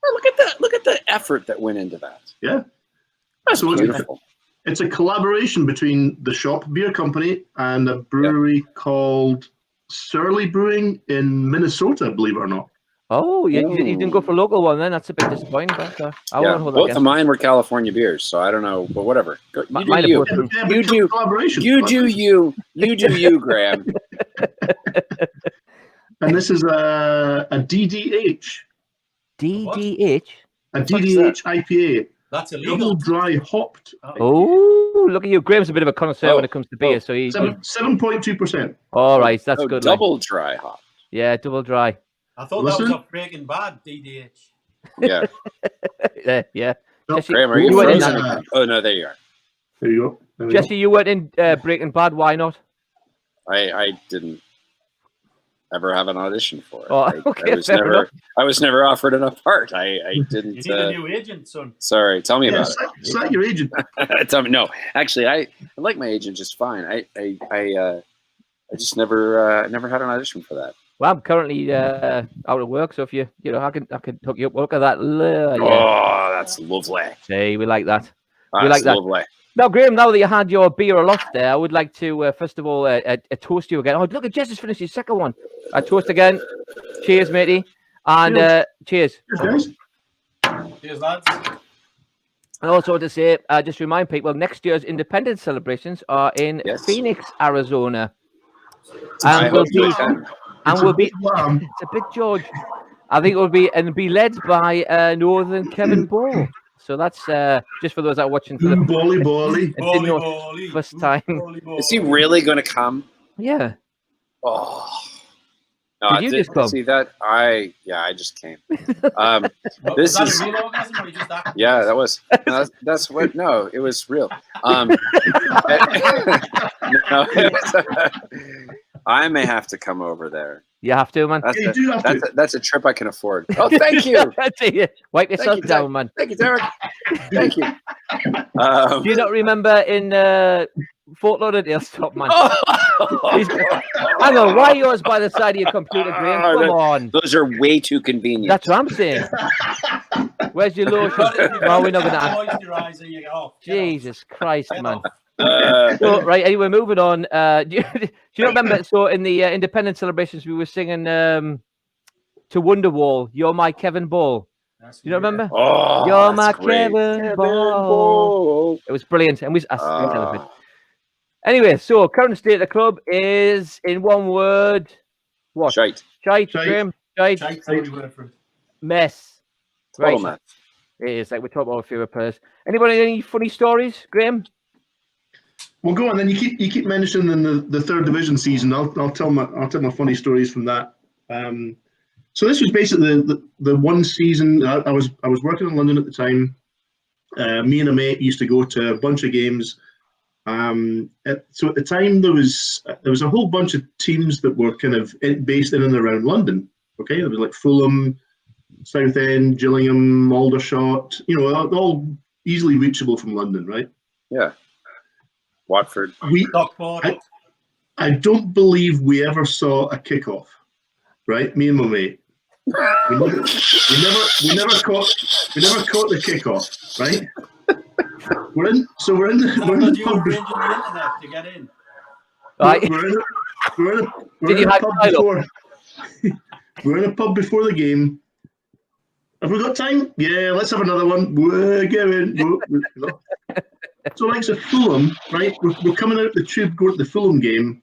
Look at that. Look at the effort that went into that. Yeah. That's beautiful. It's a collaboration between the Shop Beer Company and a brewery called Surly Brewing in Minnesota, believe it or not. Oh, you didn't go for a local one then? That's a bit disappointing. But, both of mine were California beers, so I don't know, but whatever. You do you, Graham. And this is a DDH. DDH? A DDH IPA. That's illegal. Double dry hopped. Oh, look at you. Graham's a bit of a connoisseur when it comes to beer. So 7.2%. All right, that's good. Double dry hop. Yeah, double dry. I thought that was a Breaking Bad DDH. Yeah. yeah. No, Jesse, Graham, are you frozen? Oh, no, there you are. There you go. Jesse, you went in Breaking Bad. Why not? I didn't ever have an audition for it. Oh, okay, I was never offered enough part. I didn't. You need a new agent, son. Sorry, tell me about it. It's not your agent. Tell me. No, actually, I like my agent just fine. I just never had an audition for that. Well, I'm currently out of work, so if you I can hook you up. Look at that. Oh, that's lovely. Hey, we like that. We like that. Lovely. Now, Graham, now that you had your beer a lot there, I would like to, first of all, toast you again. Oh, look at Jess has finished his second one. I toast again. Cheers, matey. And cheers. Cheers, guys. Cheers, lads. And also to say, just remind people, next year's Independence celebrations are in Phoenix, Arizona. And we'll be it's a bit George. I think it'll be led by Northern Kevin Ball. So that's just for those that are watching for the Bolly. first time. Is he really going to come? Yeah. Oh. No, Did you just come? See that? I just came. This is a real organism or you just acted? Yeah, that was that's what. No, it was real. No, I may have to come over there. You have to, man. That's a trip I can afford. Oh, thank you. Wipe yourself down, man. Thank you, Derek. Thank you. Do you not remember in Fort Lauderdale? Stop, man. Hang on, why are yours by the side of your computer, Graham? Come on. Those are way too convenient. That's what I'm saying. Where's your lotion? No, we're not going to ask. Jesus Christ, man. So, right, anyway, moving on. Do you remember? So, in the independence celebrations, we were singing to Wonderwall, "You're My Kevin Ball." Do you not remember? Oh, you're my Kevin Ball. It was brilliant, and anyway. So, current state of the club is, in one word, what? Shite. Shite. Graham. Shite. mess. Total mess. It is. Like, we're talking about our favourite players. Anybody any funny stories, Graham? Well, go on then. You keep mentioning the third division season. I'll tell my funny stories from that. So this was basically the one season. I was working in London at the time. Me and a mate used to go to a bunch of games. So at the time there was a whole bunch of teams that were kind of based in and around London. Okay, there was like Fulham, Southend, Gillingham, Aldershot. You know, all easily reachable from London, right? Yeah. Watford. I don't believe we ever saw a kickoff, right? Me and my mate. We never caught the kickoff, right? We're in the you pub. arranging the internet to get in? Right. We're in a pub before. We're in a pub before the game. Have we got time? Yeah, let's have another one. We're going. So, like, so Fulham, right? We're coming out the tube, going to the Fulham game,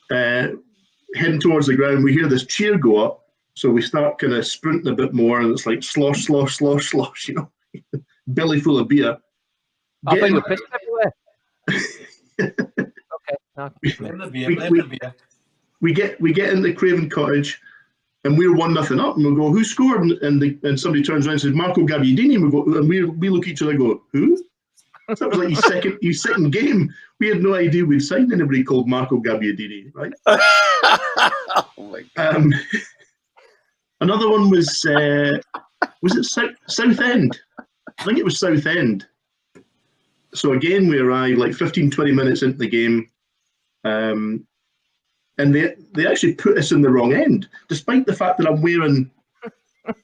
heading towards the ground. We hear this cheer go up, so we start kind of sprinting a bit more, and it's like slosh, slosh, slosh, slosh, you know, belly full of beer. I thought you were pissing everywhere. Okay. Blame the beer. We get into Craven Cottage, and we're 1-0 up, and we go, who scored? And somebody turns around and says, Marco Gabbiadini. And we look at each other and go, who? So that was like his second game. We had no idea we'd signed anybody called Marco Gabbiadini, right? Oh my God. Another one was it Southend? I think it was Southend. So again, we arrived like 15, 20 minutes into the game. And they actually put us in the wrong end, despite the fact that I'm wearing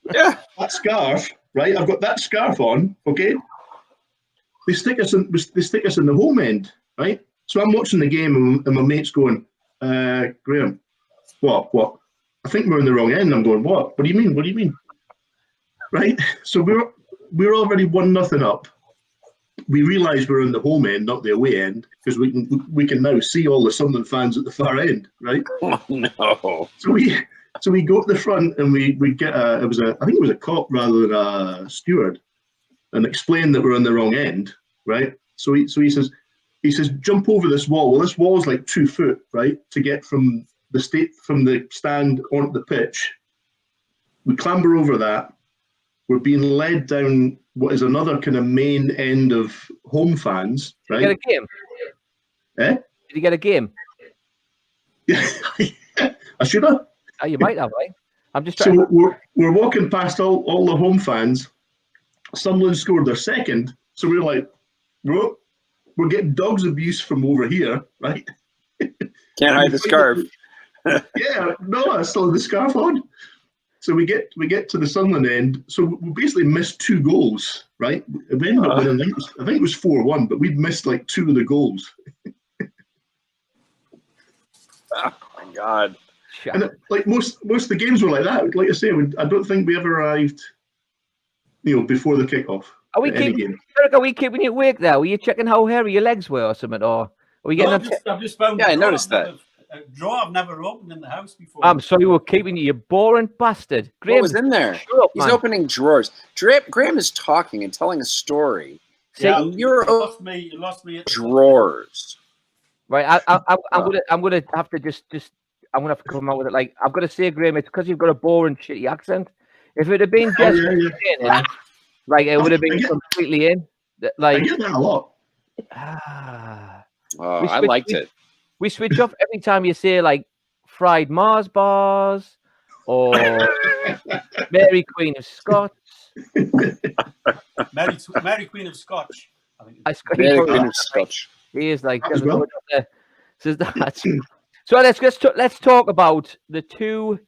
that scarf, right? I've got that scarf on, okay? They stick us in the home end, right? So I'm watching the game and my mate's going, Graham, what? I think we're in the wrong end. I'm going, what? What do you mean? Right? So we're already 1-0 up. We realise we're in the home end, not the away end, because we can now see all the Sunderland fans at the far end, right? Oh no! So we go to the front and we get I think it was a cop rather than a steward, and explain that we're in the wrong end, right? So he says jump over this wall. Well, this wall is like 2 foot, right, to get from the stand onto the pitch. We clamber over that. We're being led down what is another kind of main end of home fans, right? Did you get a game? Eh? Did you get a game? Yeah, I should have. Oh, you might have, right? I'm just trying. So we're walking past all the home fans. Sunderland scored their second, so we're like, we're getting dogs abuse from over here, right? Can't hide the scarf. Yeah, no, I still have the scarf on. So we get to the Sunderland end. So we basically missed 2 goals, right? We ended up winning. I think it was 4-1, but we'd missed like 2 of the goals. Oh my God! And like most of the games were like that. Like I say, I don't think we ever arrived, before the kickoff. Are we keeping you awake there? Were you checking how hairy your legs were or something? Or are we getting? I've just found. Yeah, I noticed that. A drawer I've never opened in the house before. I'm sorry, we were keeping you boring bastard. Graham, what was in there? Up, He's opening drawers. Graham is talking and telling a story. Yeah, you lost me at drawers. Right, I'm gonna have to just I'm gonna have to come out with it. Like, I've got to say, Graham, it's because you've got a boring, shitty accent. If it had been just like it would have been completely in. Like, I get that a lot. I liked it. We switch off every time you say like fried Mars bars or Mary Queen of Scots. Mary Queen of Scotch. I think Mary Queen of Scotch. He is like Well. So let's talk about the 2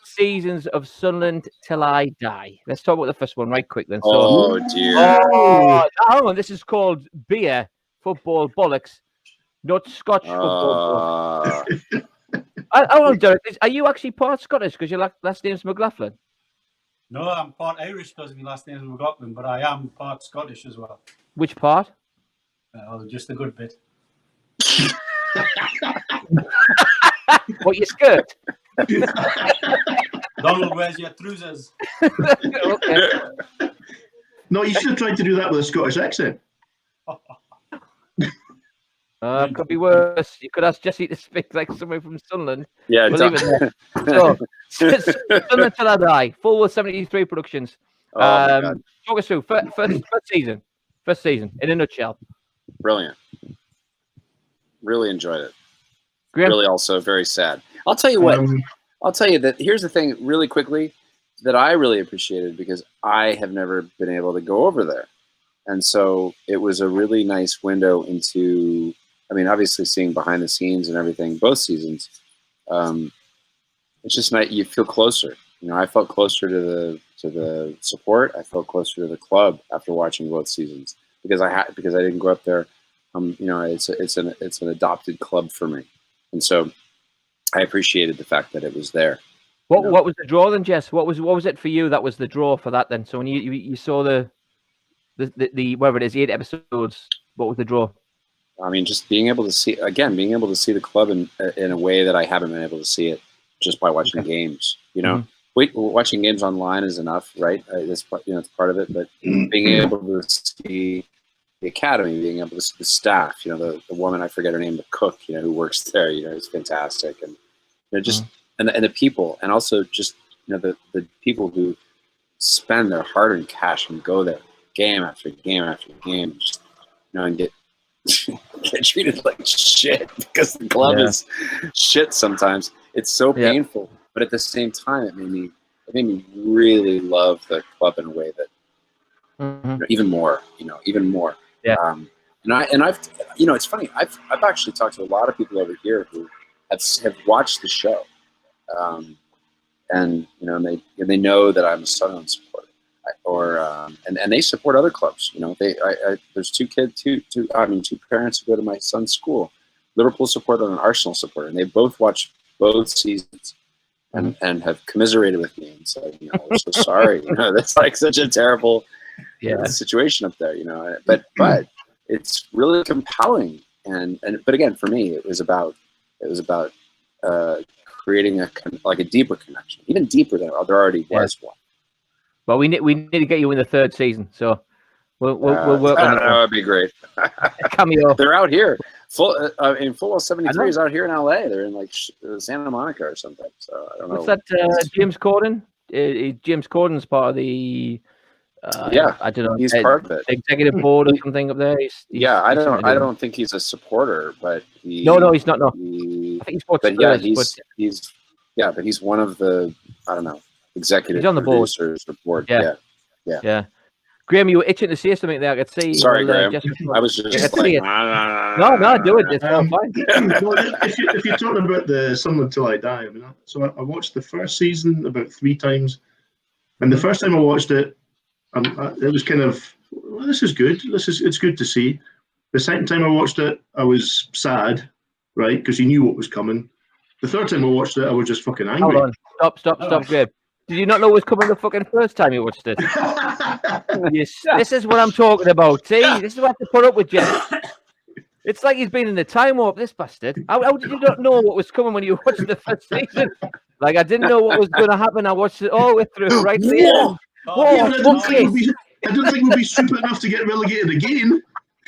seasons of Sunderland till I die. Let's talk about the first one right quick then. So, oh dear. Hang on, this is called beer football bollocks, not Scotch football bollocks. Derek, are you actually part Scottish because your last name's McLaughlin? No, I'm part Irish because my last name is McLaughlin, but I am part Scottish as well. Which part? Just a good bit. What, your skirt? Donald, where's your trousers? Okay. No, you should have tried to do that with a Scottish accent. Could be worse. You could ask Jesse to speak like someone from Sunderland. Yeah, We'll leave it there. So, Sunderland Till I Die, Full 73 Productions. oh my God, Talk us through first season. First season, in a nutshell. brilliant. Really enjoyed it. Graham? Really also very sad. I'll tell you what. Um, I'll tell you that here's the thing really quickly that I really appreciated because I have never been able to go over there. And so it was a really nice window into, I mean, obviously seeing behind the scenes and everything, both seasons. It's just nice. You feel closer. You know, I felt closer to the support. I felt closer to the club after watching both seasons because I didn't grow up there. You know, it's an adopted club for me. And so I appreciated the fact that it was there. What was the draw then, Jess? What was it for you that was the draw for that then? So when you saw the whatever it is, 8 episodes, what was the draw? I mean, just being able to see the club in a way that I haven't been able to see it just by watching games. You know, watching games online is enough, right? That's it's part of it. But being able to see the academy, being able to see the staff, you know, the woman, I forget her name, the cook, you know, who works there, you know, is fantastic, and just and the people, and also just the people who spend their hard-earned cash and go there game after game after game, just, and get treated like shit because the club is shit sometimes. It's so painful, but at the same time, it made me really love the club in a way that even more. Yeah. And I've it's funny. I've actually talked to a lot of people over here who have watched the show, and they know that I'm a Sunderland supporter, and they support other clubs. You know, there's two parents who go to my son's school, Liverpool supporter and an Arsenal supporter, and they both watched both seasons and have commiserated with me and said, we're so sorry. That's like such a terrible situation up there. But it's really compelling, but again, for me, it was about creating a deeper connection, even deeper than there already was one. Well, we need to get you in the 3rd season, so we'll work on it. That would be great. Cameo. They're out here. Full 73 is out here in LA. They're in like Santa Monica or something. So I don't know. What's that? James Corden. James Corden's part of the. I don't know. He's part of it. Executive board or something up there. I don't think he's a supporter, but No, he's not. No, I think he's part. But but he's one of the executive. He's on the board. Board. Yeah. Graham, you were itching to say something there. I could see. Sorry, Graham. I was just like, no, do it. It's fine. If you're talking about the Sunderland Till I Die, I watched the first season about 3 times, and the first time I watched it, it was kind of, this is good. It's good to see. The second time I watched it, I was sad, right, because you knew what was coming. The third time I watched it, I was just fucking angry. Hold on, stop, Graham. Did you not know what was coming the fucking first time you watched it? Yes, this is what I'm talking about. See, this is what I have to put up with, Jeff. It's like he's been in the time warp, this bastard. How did you not know what was coming when you watched the first season? Like, I didn't know what was going to happen. I watched it all the way through, right to the end. I don't think we'll be stupid enough to get relegated again.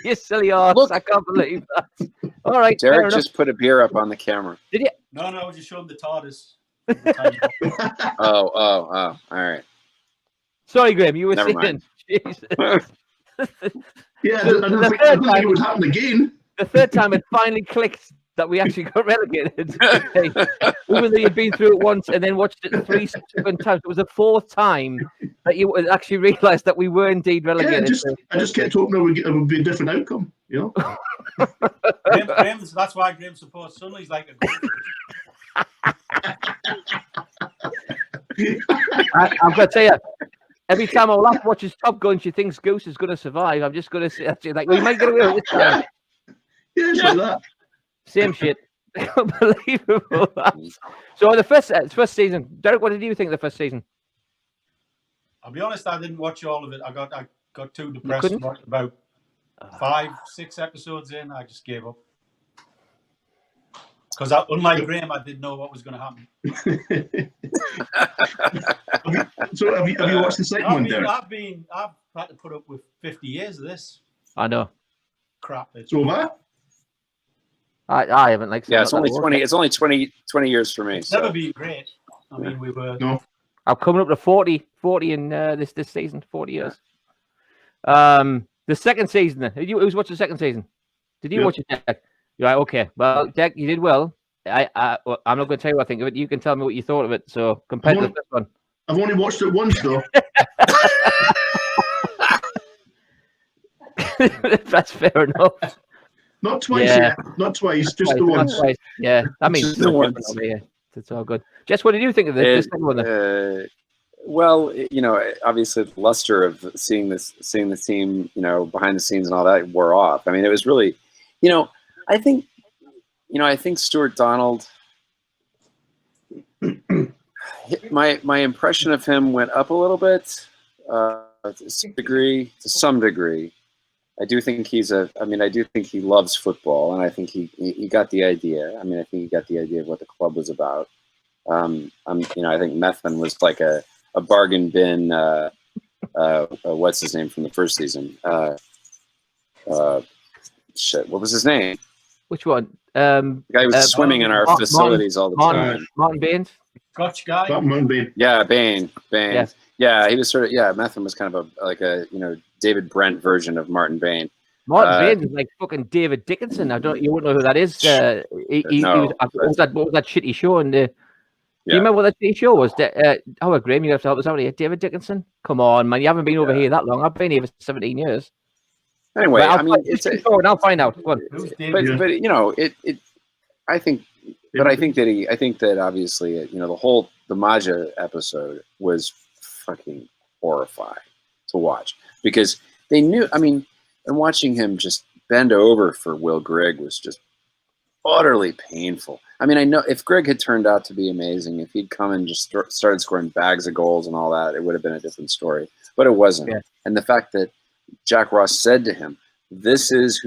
You silly arse. Look, I can't believe that. All right, Derek just put a beer up on the camera. Did you? No, just showed the TARDIS. Oh, all right. Sorry, Graham, you were Never saying. Jesus. Yeah, I don't think it would happen again. The 3rd time it finally clicked that we actually got relegated. Even though you'd been through it once and then watched it 3 subsequent times, it was the 4th time that you actually realised that we were indeed relegated. I just kept hoping it would be a different outcome, That's why Graham supports Sunderland. He's like I've got to tell you, every time Olaf watches Top Gun, she thinks Goose is going to survive. I'm just going to say, like, well, you might get away with this time. Yeah, it's like that. Same shit. Unbelievable. So the first season, Derek, what did you think of the first season? I'll be honest, I didn't watch all of it. I got too depressed about 5-6 episodes in. I just gave up. Because unlike Graham, I didn't know what was going to happen. Have you watched the second one, Derek? I've had to put up with 50 years of this I know. crap. So have I haven't like. Yeah, it's only 20. It's only 20 years for me. It's So. never been great. I mean, we were. No. I'm coming up to 40 in this season. 40 years. The second season. Then who's watched the second season? Did you watch it, Jack? Right. Okay. Well, Jack, you did well. I'm not going to tell you what I think of it. You can tell me what you thought of it. So compared to the first one, I've only watched it once though. That's fair enough. Not twice, not twice, just the once. Twice. Yeah, that means Just the once. Yeah, it's all good. Jess, what did you think of this second one? Well, obviously the luster of seeing the team, behind the scenes and all that wore off. I mean, it was really, I think Stuart Donald. My impression of him went up a little bit, to some degree. I do think I do think he loves football, and I think he got the idea. I mean, I think he got the idea of what the club was about. I think Methven was like a bargain bin. What's his name from the first season? What was his name? Which one? The guy who was swimming in our facilities all the time. Martin Baines. Scotch guy. Martin Bain. Yeah, Bain. Yes. Yeah, he was sort of Methven was kind of a David Brent version of Martin Bain. Martin Baines is like fucking David Dickinson. You wouldn't know who that is. No, what was that shitty show? And do you remember what that shitty show was? Howard Graham, you have to help us out here. David Dickinson. Come on, man, you haven't been over here that long. I've been here for 17 years. Anyway, I'll find out. Go on. I think that obviously, the Maja episode was fucking horrifying to watch because they knew. I mean, and watching him just bend over for Will Grigg was just utterly painful. I mean, I know if Grigg had turned out to be amazing, if he'd come and just started scoring bags of goals and all that, it would have been a different story. But it wasn't. Yeah. And the fact that Jack Ross said to him, "This is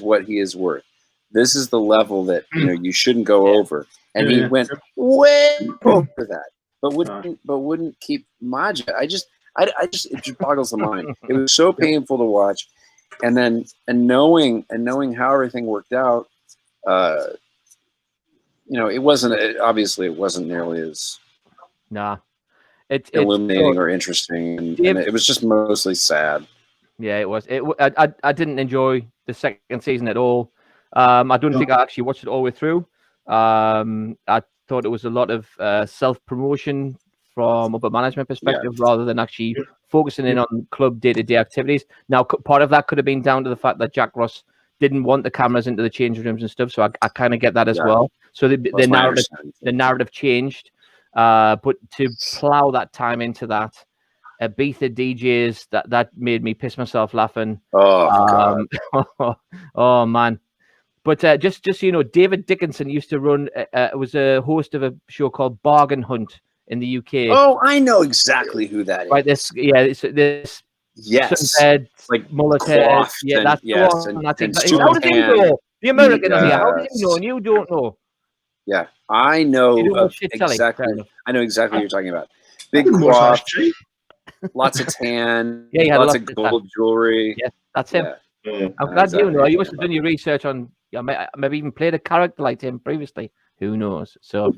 what he is worth. This is the level that you shouldn't go over." And he went way over that, but wouldn't keep Maja. It just boggles the mind. It was so painful to watch, and knowing how everything worked out, it wasn't nearly as illuminating or interesting, and it was just mostly sad. Yeah, it was. I didn't enjoy the second season at all. I don't think I actually watched it all the way through. I thought it was a lot of self-promotion from upper management perspective rather than actually focusing in on club day-to-day activities. Now, part of that could have been down to the fact that Jack Ross didn't want the cameras into the changing rooms and stuff, so I kind of get that as well. So the narrative changed, but to plow that time into that, Ibiza DJs, that made me piss myself laughing. Oh, God. Oh man. But just so you know, David Dickinson used to run. Was a host of a show called Bargain Hunt in the UK. Oh, I know exactly who that is. Right, this. Yes, like mullet hair. Yeah, that's the one. How did you know? The American on here. How did you know? And you don't know. Yeah, I know exactly. I know exactly what you're talking about. Big quaff, lots of tan, lots of gold jewelry. Yeah, that's him. Yeah. I'm glad you know. You must have done your research on. Maybe even played a character like him previously. Who knows? So,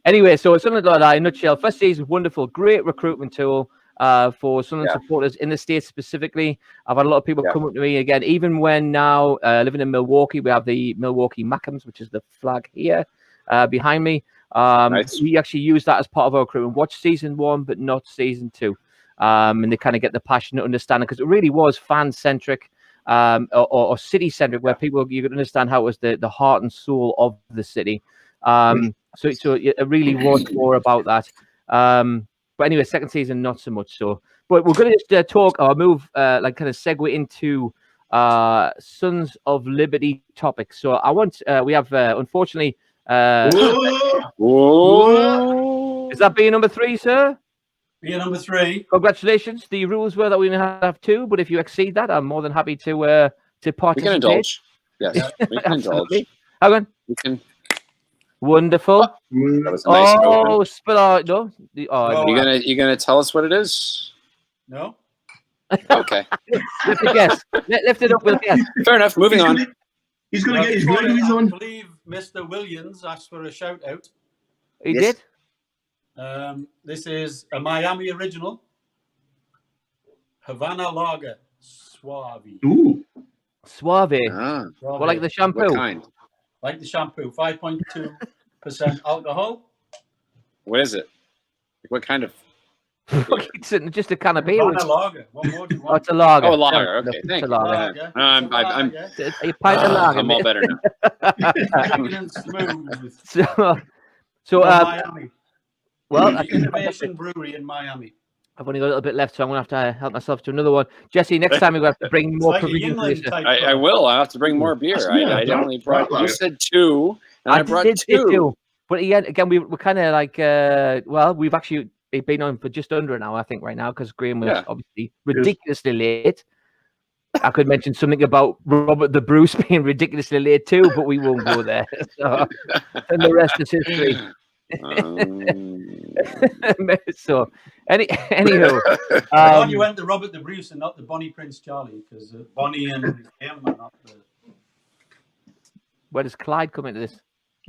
anyway, so something like that in a nutshell. First season, wonderful, great recruitment tool for Sunderland supporters in the States specifically. I've had a lot of people come up to me again, even when now living in Milwaukee, we have the Milwaukee Mackems, which is the flag here behind me. Nice. We actually use that as part of our recruitment. Watch season 1, but not season 2. And they kind of get the passionate understanding because it really was fan-centric. Or city-centric, where you could understand how it was the heart and soul of the city. So it really was more about that. But anyway, second season, not so much so. But we're going to just talk or move, kind of segue into Sons of Liberty topics. So we have, unfortunately... Whoa. Is that being number 3, sir? Being number 3. Congratulations. The rules were that we have 2, but if you exceed that, I'm more than happy to participate. We can indulge. Yes, we can indulge. Hang on. We can. Wonderful. That was a nice open. Oh, spill out. No. No. You gonna tell us what it is? No. Okay, Lift a guess. Lift it up with a guess. fair enough. Moving on. He's going to Well, get his before Gregory's I on. believe Mr. Williams asked for a shout out. He Yes. did. This is a Miami original. Havana Lager Suave. Ooh. Suave. Ah, Well, like the what shampoo. kind? Like the shampoo, 5.2% alcohol. What is it? What kind of? It's just a can of beer. Havana Lager. What more do you Oh, want? it's a lager. Oh, a lager. Okay, It's thank a you. lager. Lager. I'm It's a pint of lager. I'm all mate. better now. Nice and smooth. So, From uh, Miami. well, The Innovation Brewery in Miami. I've only got a little bit left, so I'm going to have to help myself to another one. Jesse, next time we're going to have to bring more Like a provisions. Yingling type. I will. I have to bring more beer. Yeah, I definitely that brought. You lager. said 2, and I brought did say 2. But again, we're kind of like, well, we've actually been on for just under an hour, I think, right now, because Graham was Yeah. obviously ridiculously late. I could mention something about Robert the Bruce being ridiculously late too, but we won't go there. So, and the rest is history. So, anywho, Why you went to Robert the Bruce and not the Bonnie Prince Charlie? Because Bonnie and him are not the. where does Clyde come into this?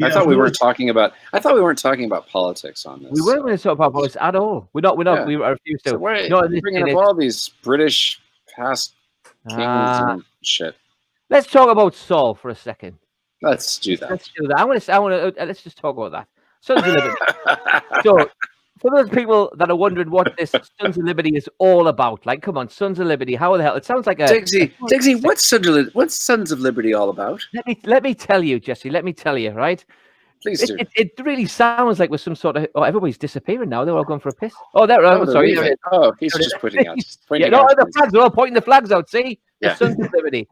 I thought we weren't talking about. I thought we weren't talking about politics on this. We weren't going to talk about politics at all. We're not. Yeah. We refuse to. So why No, are you bringing up all these British past kings and shit? Let's talk about Saul for a second. Let's do that. Let's do that. I want to. Let's just talk about that. Sons of Liberty. So, for those people that are wondering what this Sons of Liberty is all about, like, come on, Sons of Liberty. How the hell? It sounds like a. Diggsy, what's Sons of Liberty all about? Let me tell you, Jesse. Let me tell you, right? Please do. It really sounds like with some sort of. Oh, everybody's disappearing now. They're all going for a piss. Oh, there. Oh, sorry. There it is. Oh, he's just putting out. Yeah, no, the flags are all pointing the flags out. See, Yeah. the Sons of Liberty.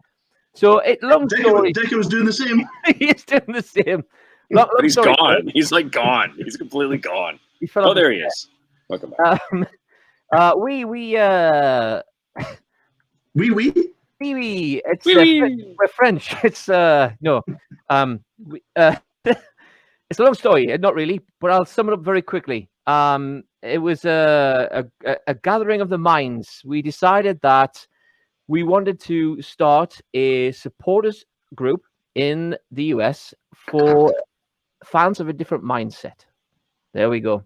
So, long story. Decker was doing the same. He's doing the same. But he's gone. He's like gone. He's completely gone. He fell off Oh, there the he chair. is. Welcome back. Wee. It's Wee. we're French. It's no, it's a long story. Not really, but I'll sum it up very quickly. It was a gathering of the minds. We decided that we wanted to start a supporters group in the US for fans of a different mindset. There we go.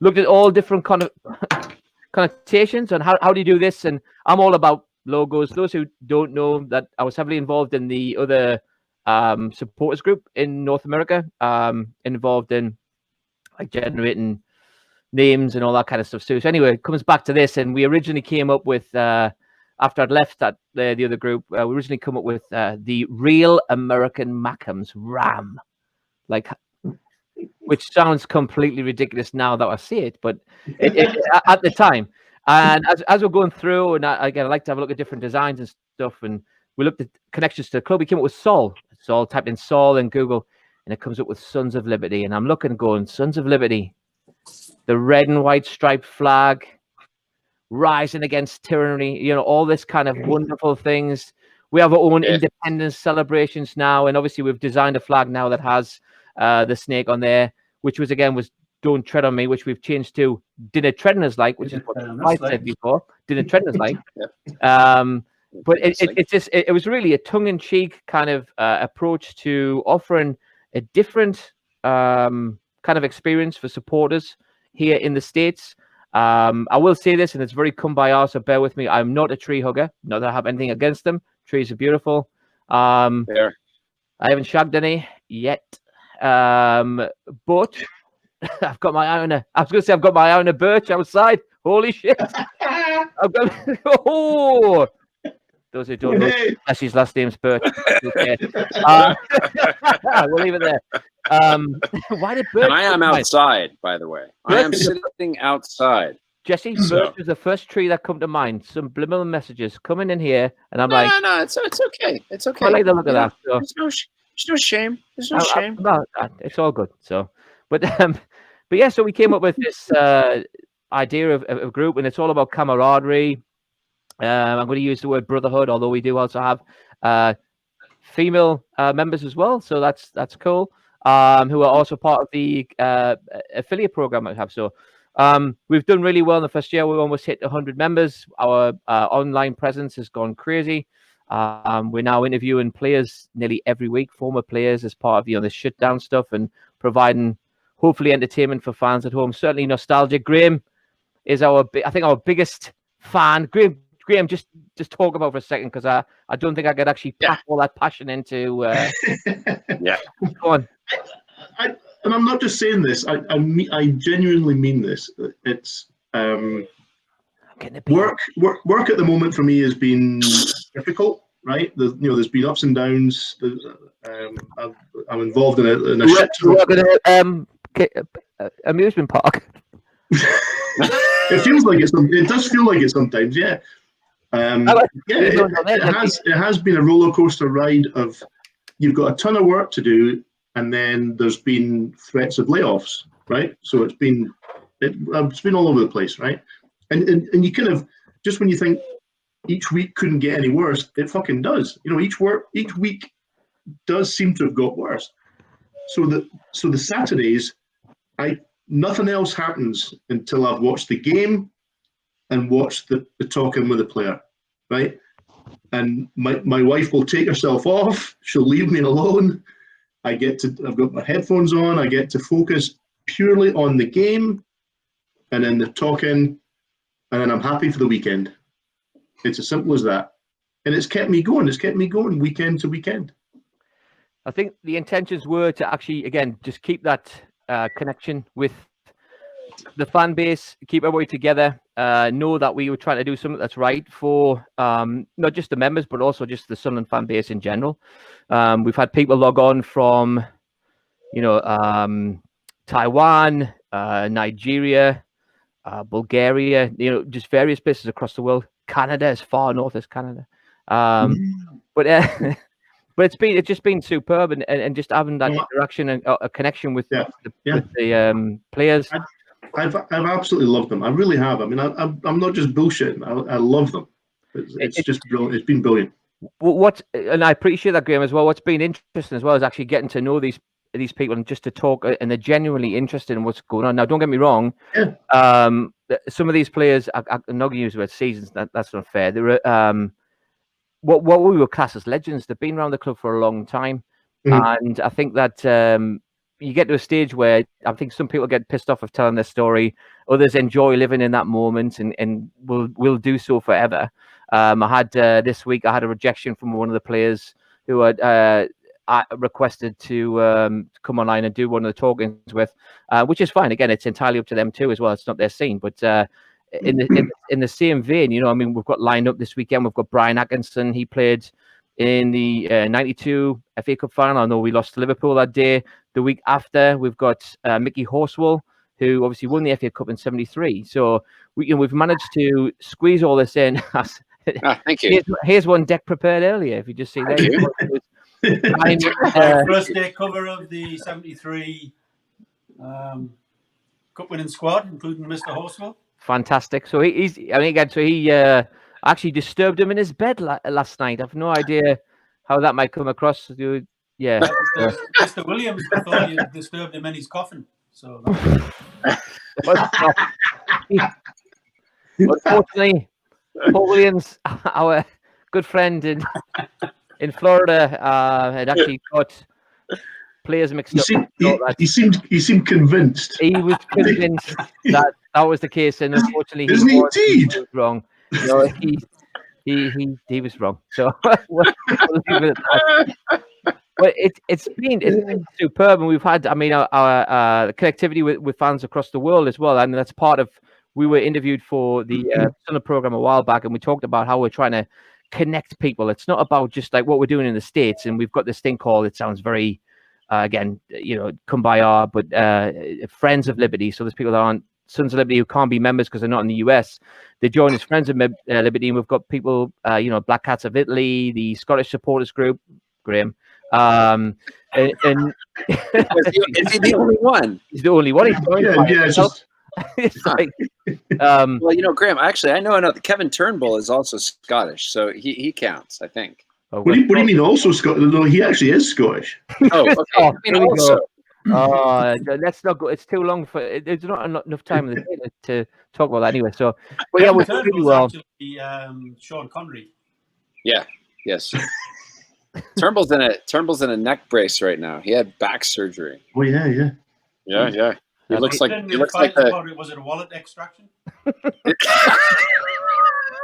Looked at all different connotations on how do you do this, and I'm all about logos. Those who don't know that I was heavily involved in the other supporters group in North America, involved in like generating names and all that kind of stuff too. So anyway, it comes back to this, and we originally came up with after I'd left that the other group, we originally come up with the Real American Mackhams RAM, like, which sounds completely ridiculous now that I see it, but at the time. And as we're going through, and again, I like to have a look at different designs and stuff, and we looked at connections to the club. We came up with Saul. Saul, typed in Saul in Google, and it comes up with Sons of Liberty. And I'm looking, going, Sons of Liberty, the red and white striped flag, rising against tyranny, you know, all this kind of wonderful things. We have our own independence celebrations now, and obviously we've designed a flag now that has the snake on there, which was Don't Tread on Me, which we've changed to Dinner Treading Us Like, which is what I said before. Dinner Treading Us Like. But it was really a tongue-in-cheek kind of approach to offering a different kind of experience for supporters here in the States. I will say this, and it's very come by our, so bear with me. I'm not a tree hugger. Not that I have anything against them. Trees are beautiful. I haven't shagged any yet. But I've got my eye on I've got my eye on a birch outside. Holy shit. I've got those who don't know, Leslie's last name's Birch. Okay. We'll leave it there. Why did Birch? And I am outside, by the way. I am sitting outside. Jesse, Birch was the first tree that come to mind. Some subliminal messages coming in here, and I'm like, no, it's okay. It's okay. I like the look of that. So. There's no shame. There's no shame. No, it's all good. So, but yeah. So we came up with this idea of a group, and it's all about camaraderie. I'm going to use the word brotherhood, although we do also have female members as well, so that's cool. who are also part of the affiliate program that we have. So we've done really well in the first year. We almost hit 100 members. Our online presence has gone crazy. We're now interviewing players nearly every week, former players, as part of the shutdown stuff, and providing hopefully entertainment for fans at home. Certainly nostalgic. Graham is our biggest fan. Graham, just talk about for a second, because I don't think I could actually pack all that passion into. Yeah, go on. And I'm not just saying this. I genuinely mean this. It's work at the moment for me has been difficult. Right, there's been ups and downs. I'm involved in a shit. Amusement park. It feels like it. It does feel like it sometimes. Yeah. It has been a roller coaster ride of you've got a ton of work to do, and then there's been threats of layoffs, right? So it's been all over the place, right? And you kind of, just when you think each week couldn't get any worse, it fucking does. Each week does seem to have got worse. So the Saturdays, nothing else happens until I've watched the game and watched the talking with the player, right? And my wife will take herself off. She'll leave me alone. I've got my headphones on. I get to focus purely on the game, and then the talking, and then I'm happy for the weekend. It's as simple as that. And it's kept me going. It's kept me going weekend to weekend. I think the intentions were to actually, again, just keep that connection with the fan base, keep everybody together, know that we were trying to do something that's right for not just the members, but also just the Sunderland fan base in general. We've had people log on from, Taiwan, Nigeria, Bulgaria, just various places across the world. Canada, as far north as Canada. But it's just been superb, and just having that interaction and a connection with the players. I've absolutely loved them. I really have. I mean, I'm not just bullshitting. I love them. It's just brilliant. It's been brilliant. And I appreciate that, Graham, as well. What's been interesting as well is actually getting to know these people and just to talk, and they're genuinely interested in what's going on. Now, don't get me wrong. Yeah. Some of these players, I'm not going to use the word seasons. That's not fair. They're what we would class as legends. They've been around the club for a long time, and I think that you get to a stage where I think some people get pissed off of telling their story. Others enjoy living in that moment and will do so forever. I had this week, I had a rejection from one of the players who had requested to come online and do one of the talkings with, which is fine. Again, it's entirely up to them too as well. It's not their scene, but in the same vein, we've got lined up this weekend. We've got Brian Atkinson. He played in the 92 FA Cup final. I know we lost to Liverpool that day. The week after, we've got Mickey Horswell, who obviously won the FA Cup in '73. So we've managed to squeeze all this in. Thank you. Here's one deck prepared earlier. If you just see there. First day cover of the '73 Cup winning squad, including Mr. Horswell. Fantastic. So he actually disturbed him in his bed last night. I've no idea how that might come across. Yeah. Mr. Williams thought you disturbed him in his coffin. So unfortunately, Paul Williams, our good friend in Florida, had actually got players mixed up. He seemed convinced. He was convinced that was the case, and unfortunately, he was wrong. No, he was wrong. So we'll leave it at that. But it's been superb, and we've had, our connectivity with fans across the world as well. I mean, that's part of. We were interviewed for the Sunderland program a while back, and we talked about how we're trying to connect people. It's not about just like what we're doing in the States, and we've got this thing called. It sounds very, again, kumbaya, but Friends of Liberty. So there's people that aren't Sons of Liberty who can't be members because they're not in the US. They join as Friends of Liberty, and we've got people, Black Cats of Italy, the Scottish supporters group, Graham. And is he the only one? He's the only one. It's like, well, Graham, actually, I know Kevin Turnbull is also Scottish, so he counts, I think. What do you mean also Scottish? No, he actually is Scottish. Oh, okay. let's not go. It's too long for. There's not enough time in the day to talk about that anyway. So, but yeah, we're Third pretty was well. actually Sean Connery. Yeah. Yes. Turnbull's in a neck brace right now. He had back surgery. Oh yeah, yeah. Yeah. He looks like Was it a wallet extraction?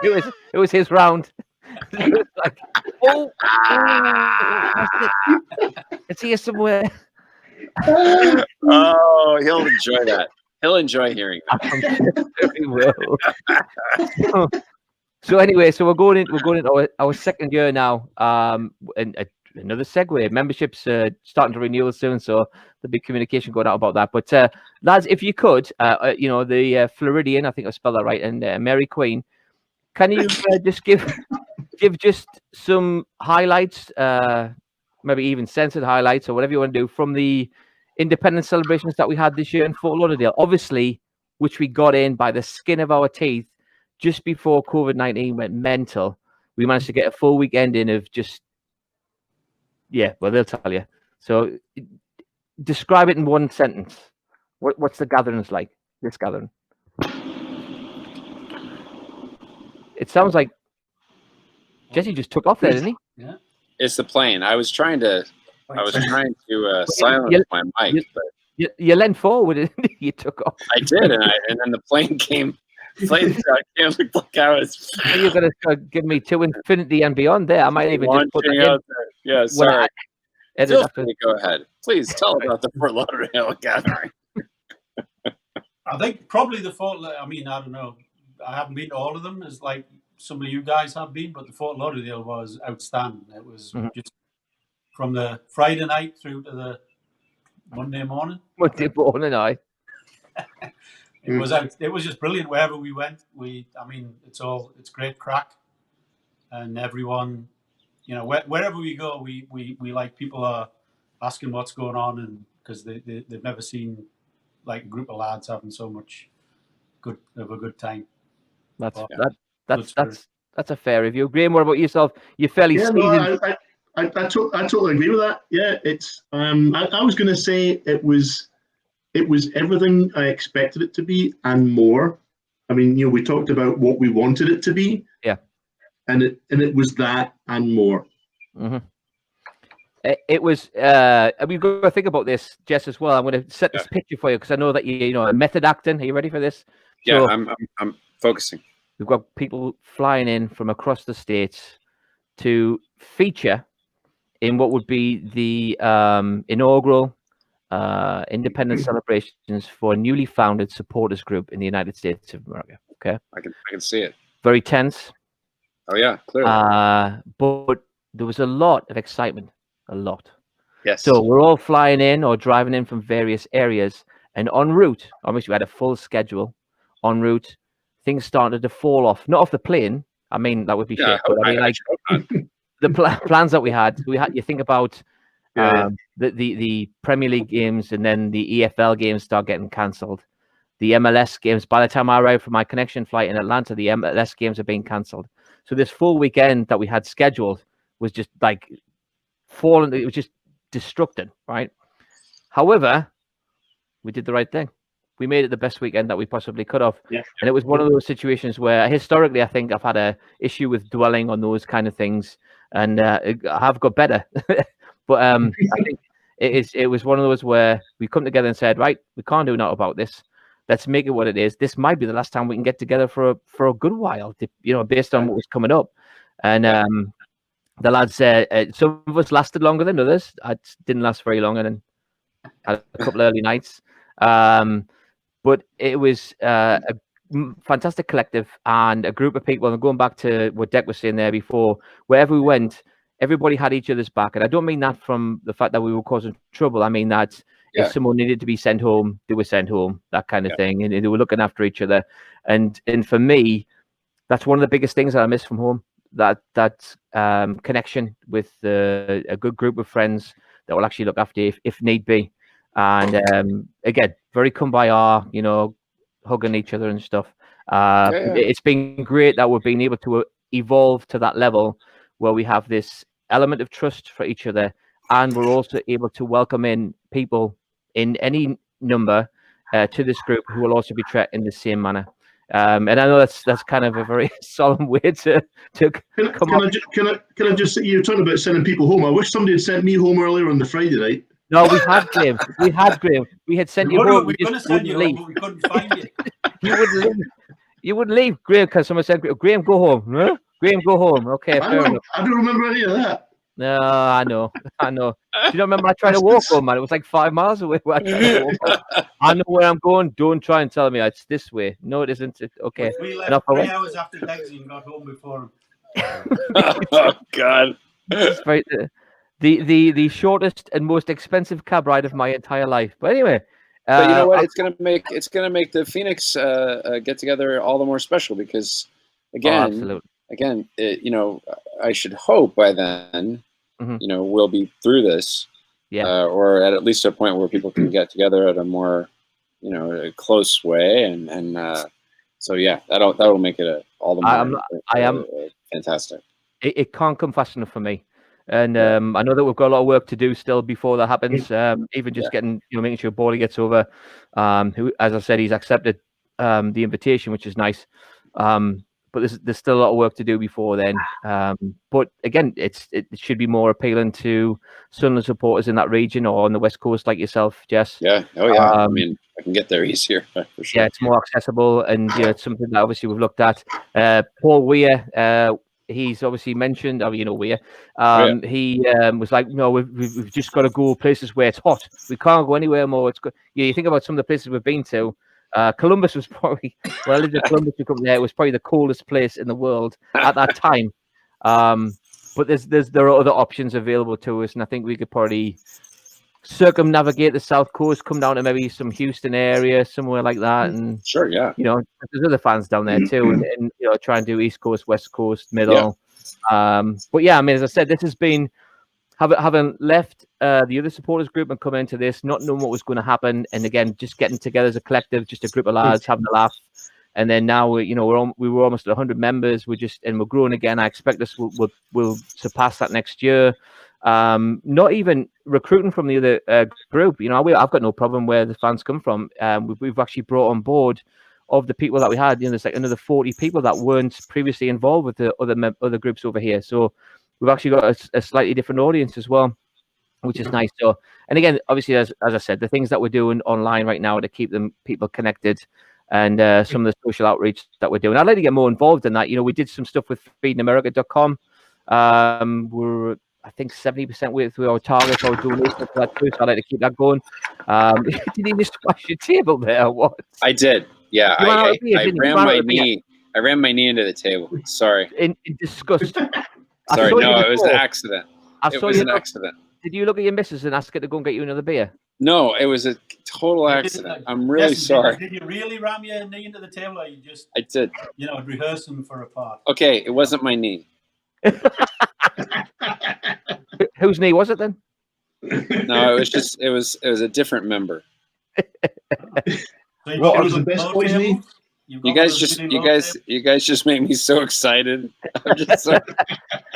It was his round. It was like, it's here somewhere. Oh, he'll enjoy that. He'll enjoy hearing that. He will. So anyway, so we're going into our second year now. And another segue. Memberships starting to renew soon, so there'll be communication going out about that. But lads, if you could, the Floridian, I think I spelled that right, and Mary Queen, can you just give just some highlights, maybe even censored highlights or whatever you want to do from the independence celebrations that we had this year in Fort Lauderdale, obviously, which we got in by the skin of our teeth just before COVID-19 went mental. We managed to get a full weekend in of just, well, they'll tell you. So describe it in one sentence. What's the gatherings like, this gathering? It sounds like Jesse just took off there, didn't he? Yeah. It's the plane. I was trying to silence my mic, but you leaned forward and you took off. I did, and then the plane came. It looked like I was. You're gonna give me to infinity and beyond there. I might even just put that out there. Yeah, sorry. Feel free to go ahead. Please tell about the Fort Lauderdale gathering. I think probably the Fort. I mean, I don't know. I haven't been to all of them, as like some of you guys have been, but the Fort Lauderdale was outstanding. It was just from the Friday night through to the Monday morning. It was just brilliant wherever we went. It's great crack, and everyone, wherever we go, we like people are asking what's going on, and because they've never seen like a group of lads having so much good time. That's a fair review. Graham, what about yourself? You're fairly seasoned. I totally agree with that. Yeah, it's I was going to say it was everything I expected it to be and more. I mean, we talked about what we wanted it to be. Yeah. And it was that and more. Mm-hmm. It was. We've got to think about this, Jess, as well. I'm going to set this picture for you because I know that you know method acting. Are you ready for this? Yeah, I'm focusing. We've got people flying in from across the states to feature in what would be the inaugural independence celebrations for a newly founded supporters group in the United States of America. Okay, I can see it. Very tense. Oh yeah, clearly. But there was a lot of excitement. A lot. Yes. So we're all flying in or driving in from various areas, and en route, obviously we had a full schedule. En route, things started to fall off. Not off the plane. I mean, that would be shit. But the plans that we had. You think about the Premier League games, and then the EFL games start getting cancelled. The MLS games. By the time I arrived for my connection flight in Atlanta, the MLS games are being cancelled. So this full weekend that we had scheduled was just like falling. It was just destructing, right? However, we did the right thing. We made it the best weekend that we possibly could have. Yeah. And it was one of those situations where historically, I think I've had a issue with dwelling on those kind of things, and I have got better. But I think it was one of those where we come together and said, right, we can't do nothing about this. Let's make it what it is. This might be the last time we can get together for a good while, based on what was coming up. And the lads, some of us lasted longer than others. I didn't last very long, and then had a couple of early nights. But it was a fantastic collective and a group of people. And going back to what Deck was saying there before, wherever we went, everybody had each other's back. And I don't mean that from the fact that we were causing trouble. I mean that if someone needed to be sent home, they were sent home, that kind of thing. And they were looking after each other. And for me, that's one of the biggest things that I miss from home. That connection with a good group of friends that will actually look after you if need be. And again, very kumbaya, hugging each other and stuff. It's been great that we've been able to evolve to that level where we have this element of trust for each other, and we're also able to welcome in people in any number to this group who will also be treated in the same manner. And I know that's kind of a very solemn way to come up. Can I just say, you're talking about sending people home. I wish somebody had sent me home earlier on the Friday night. No, we had Graham. We had sent you home. We're going to send you home, but we couldn't find you. You wouldn't leave. You wouldn't leave, Graham, because someone said, Graham, go home. Huh? Graham, go home. Okay, fair enough. I don't remember any of that. No, I know. Do you not remember I tried to walk home, man? It was like 5 miles away. Where I tried to walk home. I know where I'm going. Don't try and tell me it's this way. No, it isn't. Okay. We left 3 hours after Legsy and got home before him. Oh God. It's very, the shortest and most expensive cab ride of my entire life. But anyway. But you know what? It's gonna make the Phoenix get together all the more special because again, I should hope by then, we'll be through this, or at least a point where people can get together at a more, a close way, and so yeah, that'll make it all the more fantastic. It can't come fast enough for me. And I know that we've got a lot of work to do still before that happens. Even just getting, making sure Borley gets over. Who, as I said, he's accepted the invitation, which is nice. But there's still a lot of work to do before then. But again, it should be more appealing to Sunderland supporters in that region or on the West Coast, like yourself, Jess. Yeah. Oh yeah. I mean, I can get there easier for sure. Yeah, it's more accessible, and it's something that obviously we've looked at. Paul Weir. He's obviously mentioned, Weir. He was like, no, we've just got to go places where it's hot. We can't go anywhere more. It's good. You think about some of the places we've been to. Columbus was probably, when I lived in Columbus, it was probably the coldest place in the world at that time. But there are other options available to us, and I think we could probably circumnavigate the South Coast, come down to maybe some Houston area, somewhere like that, and sure, yeah, there's other fans down there too, and try and do East Coast, West Coast, middle. But yeah, I mean, as I said, this has been having left the other supporters group and come into this, not knowing what was going to happen, and again, just getting together as a collective, just a group of lads having a laugh. And then now we were almost at 100 members. We're growing again. I expect this will surpass that next year. Not even recruiting from the other group. I've got no problem where the fans come from. We've actually brought on board of the people that we had. There's like another 40 people that weren't previously involved with the other groups over here. So we've actually got a slightly different audience as well, which is nice. So, and again, obviously, as I said, the things that we're doing online right now to keep people connected. And some of the social outreach that we're doing. I'd like to get more involved in that. We did some stuff with feedingamerica.com. We're, I think, 70% way through our target, our donation for that too. So I'd like to keep that going. Did you just smash your table there or what? I did. Yeah. I ran my knee into the table. Sorry. In disgust. Sorry. No, it was an accident. It was an accident. Did you look at your missus and ask her to go and get you another beer? No, it was a total accident. I'm really sorry. Did you really ram your knee into the table, or you just? I did. Rehearsing for a part. Okay, it wasn't my knee. Whose knee was it then? No, it was a different member. So what was the best boy's knee? You guys just make me so excited. I'm just so...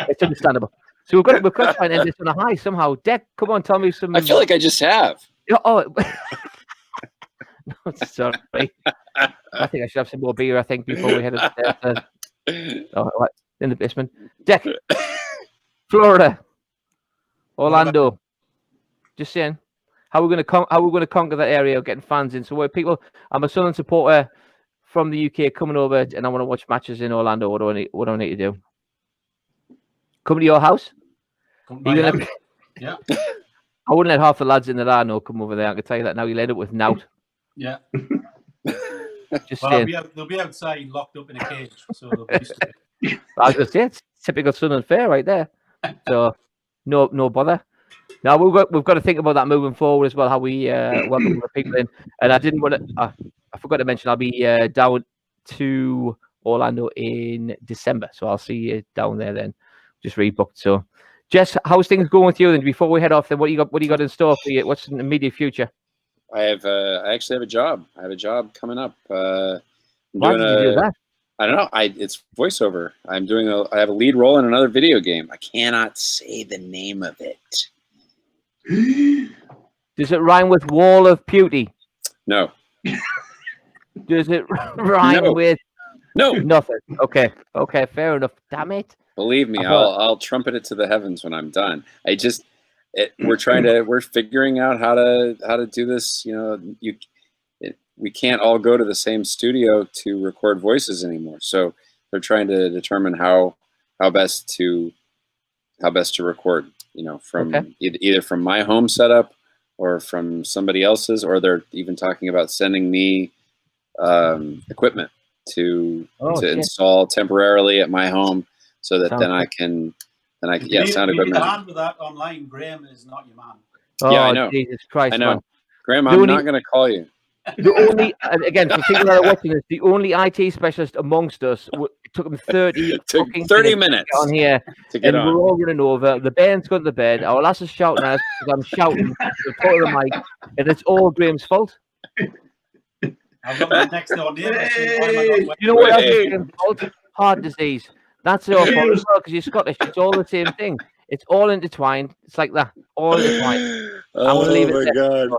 It's understandable. So we've got to try and end this on a high somehow. Deck, come on, tell me some. I feel like I just have. Oh, no, sorry. I think I should have some more beer. I think before we head in the basement. Deck, Florida, Orlando. Just saying, how we're going to conquer that area of getting fans in. So where people, I'm a Sunderland supporter from the UK coming over, and I want to watch matches in Orlando. What do I need to do? Come to your house? Yeah. I wouldn't let half the lads in that I know come over there. I can tell you that now. You'll end up with Nout. Yeah. Just saying. They'll be outside locked up in a cage. So they'll be used to it. I was going to say, it's typical Sunderland fare right there. So no bother. Now we've got to think about that moving forward as well, how we welcome the people in. And I didn't want to. I forgot to mention I'll be down to Orlando in December, so I'll see you down there then. Just rebooked. So, Jess, how's things going with you? And before we head off, then what do you got in store for you? What's in the immediate future? I actually have a job. I have a job coming up. Why did you do that? I don't know. It's voiceover. I have a lead role in another video game. I cannot say the name of it. Does it rhyme with Wall of Beauty? No. Does it rhyme No. with No. nothing? Okay, fair enough. Damn it. Believe me, I thought- I'll trumpet it to the heavens when I'm done. We're figuring out how to do this. You know, we can't all go to the same studio to record voices anymore. So they're trying to determine how best to record. You know, from either from my home setup or from somebody else's, or they're even talking about sending me equipment to install temporarily at my home, so that then I can sound You need equipment. a hand with that online. Graham is not your man. Oh, Yeah, I know. Jesus Christ, I know, man. Graham. I'm not going to call you. The only, again, for people that are watching this, the only IT specialist amongst us, it took him 30 minutes on here, to get and on. we're all running over. The band's gone to bed. Our lass is shouting at us because I'm shouting to the top of the mic, and it's all Graham's fault. I've got my next door neighbour. saying, "Why am I not You know what else Hey. is Graham's fault? Heart disease. That's your fault as well, because you're Scottish. It's all the same thing. It's all intertwined. It's like that. All intertwined. Oh gonna leave it my there. god!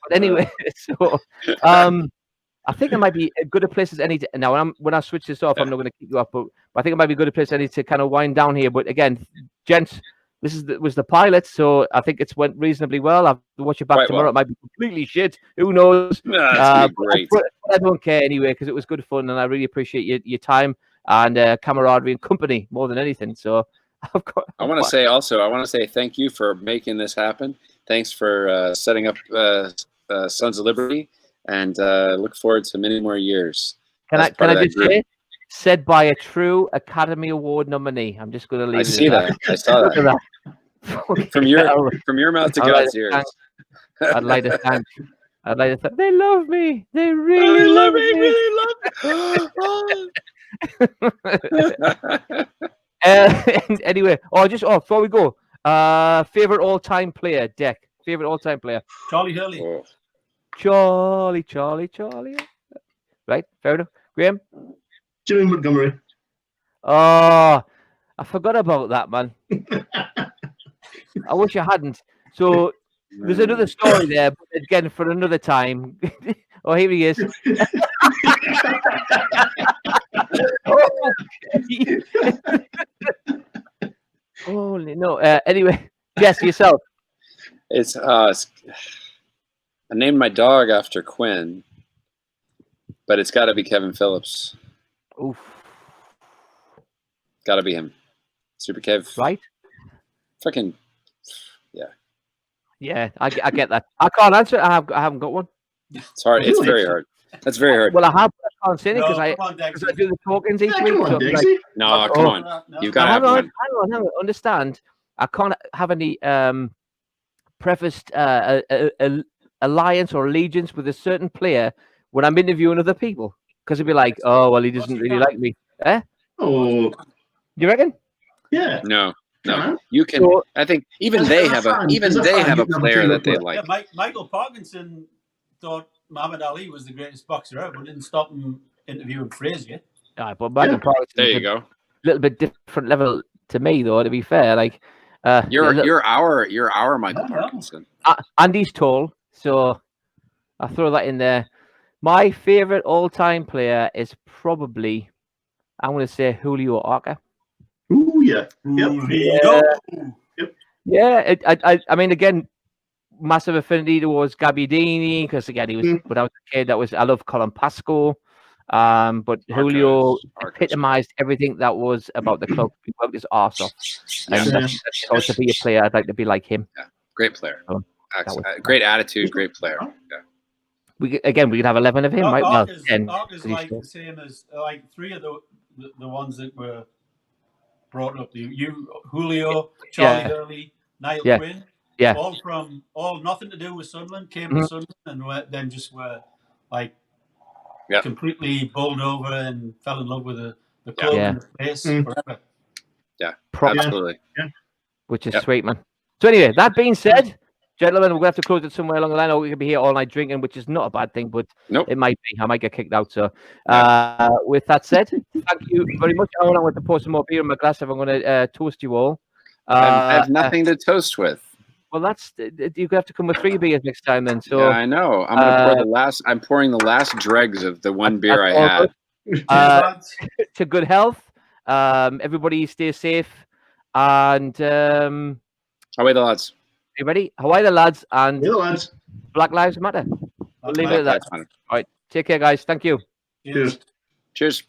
But anyway, so I think it might be as good a place as any. Now, when I switch this off, I'm not going to keep you up, but I think it might be a good a place as any to kind of wind down here. But again, gents, this was the pilot, so I think it's went reasonably well. I'll watch it back Quite tomorrow. well. It might be completely shit. Who knows? Nah, it's gonna be great. But I don't care anyway because it was good fun, and I really appreciate your time and camaraderie and company more than anything. So I want to say thank you for making this happen. Thanks for setting up Sons of Liberty, and look forward to many more years. Can as I part of that just group. say, said by a true Academy Award nominee. I'm just going to leave I it see at that. I saw Look at that. that. From your mouth to I'd like God's to ears. I'd like to thank. They love me. They They really love love me. me. Really love me. Anyway, before we go, favorite all-time player, Deck. Favorite all-time player, Charlie Hurley. Oh. Charlie. Right, fair enough. Graham. Jimmy Montgomery. Oh, I forgot about that, man. I wish I hadn't. So there's another story there, but again for another time. Oh, here he is. Holy no. Anyway, Jess, yourself. It's I named my dog after Quinn, but it's got to be Kevin Phillips. Oof. Got to be him. Super Kev. Right? Fucking Yeah, I get that. I can't answer it. I haven't got one. it's hard. It's Really? very hard. That's very hard. Well, I have. But I can't say it No, because I come on, Dex. do the talkings each Yeah, week. come on, so I'm like, Dixie. No, come on. No. You gotta have hang one. on. Understand? I can't have any prefaced alliance or allegiance with a certain player when I'm interviewing other people because it'd be like, oh well, he doesn't really like me. Oh, You reckon? yeah. No. Come You can. So- I think even As they a have fan, a even as a they fan, have a you can have a player that they favourite like. Yeah, Michael Parkinson thought Muhammad Ali was the greatest boxer ever, but didn't stop him interviewing Frazier. Aye, but Michael Parkinson's There you a go. little bit different level to me, though. To be fair, like You're our Michael No, no. Parkinson. Andy's tall, so I throw that in there. My favorite all-time player is probably, I'm going to say Julio Arca. Ooh, yeah. Yep. Julio. Yeah, I mean, again, massive affinity towards Gabbiadini because again, he was when I was a kid. I love Colin Pascoe, but Julio Arca's epitomized everything that was about the club. He worked his arse off, and Yeah. that's if I was to be a player, I'd like to be like him. great player. Oh, Great attitude. Great player. Yeah. We could have 11 of him, right? Well, 10. Arca's like the same as like three of the ones that were brought up. Julio, Charlie Hurley, Niall Yeah. Quinn. Yeah. All nothing to do with Sunderland, came Mhm. to Sunderland and then just were like Yeah. completely bowled over and fell in love with the club Yeah. and the place Mm. forever. Proper, Absolutely. which is Yep. sweet, man. So anyway, that being said, gentlemen, we're going to have to close it somewhere along the line, or we could be here all night drinking, which is not a bad thing, but Nope. it might be. I might get kicked out. So with that said, thank you very much. I'm going to pour some more beer in my glass if I'm going to toast you all. I have nothing to toast with. Well, that's you have to come with 3 beers next time then. So Yeah, I know. I'm gonna pour the last. I'm pouring the last dregs of the one beer I all had. Cheers, lads. to good health. Everybody stay safe. And Away the lads. you ready? Hawaii the lads and Yeah, lads. Black Lives Matter. We'll leave it at that. That's fine. All right. Take care, guys. Thank you. Cheers. Cheers.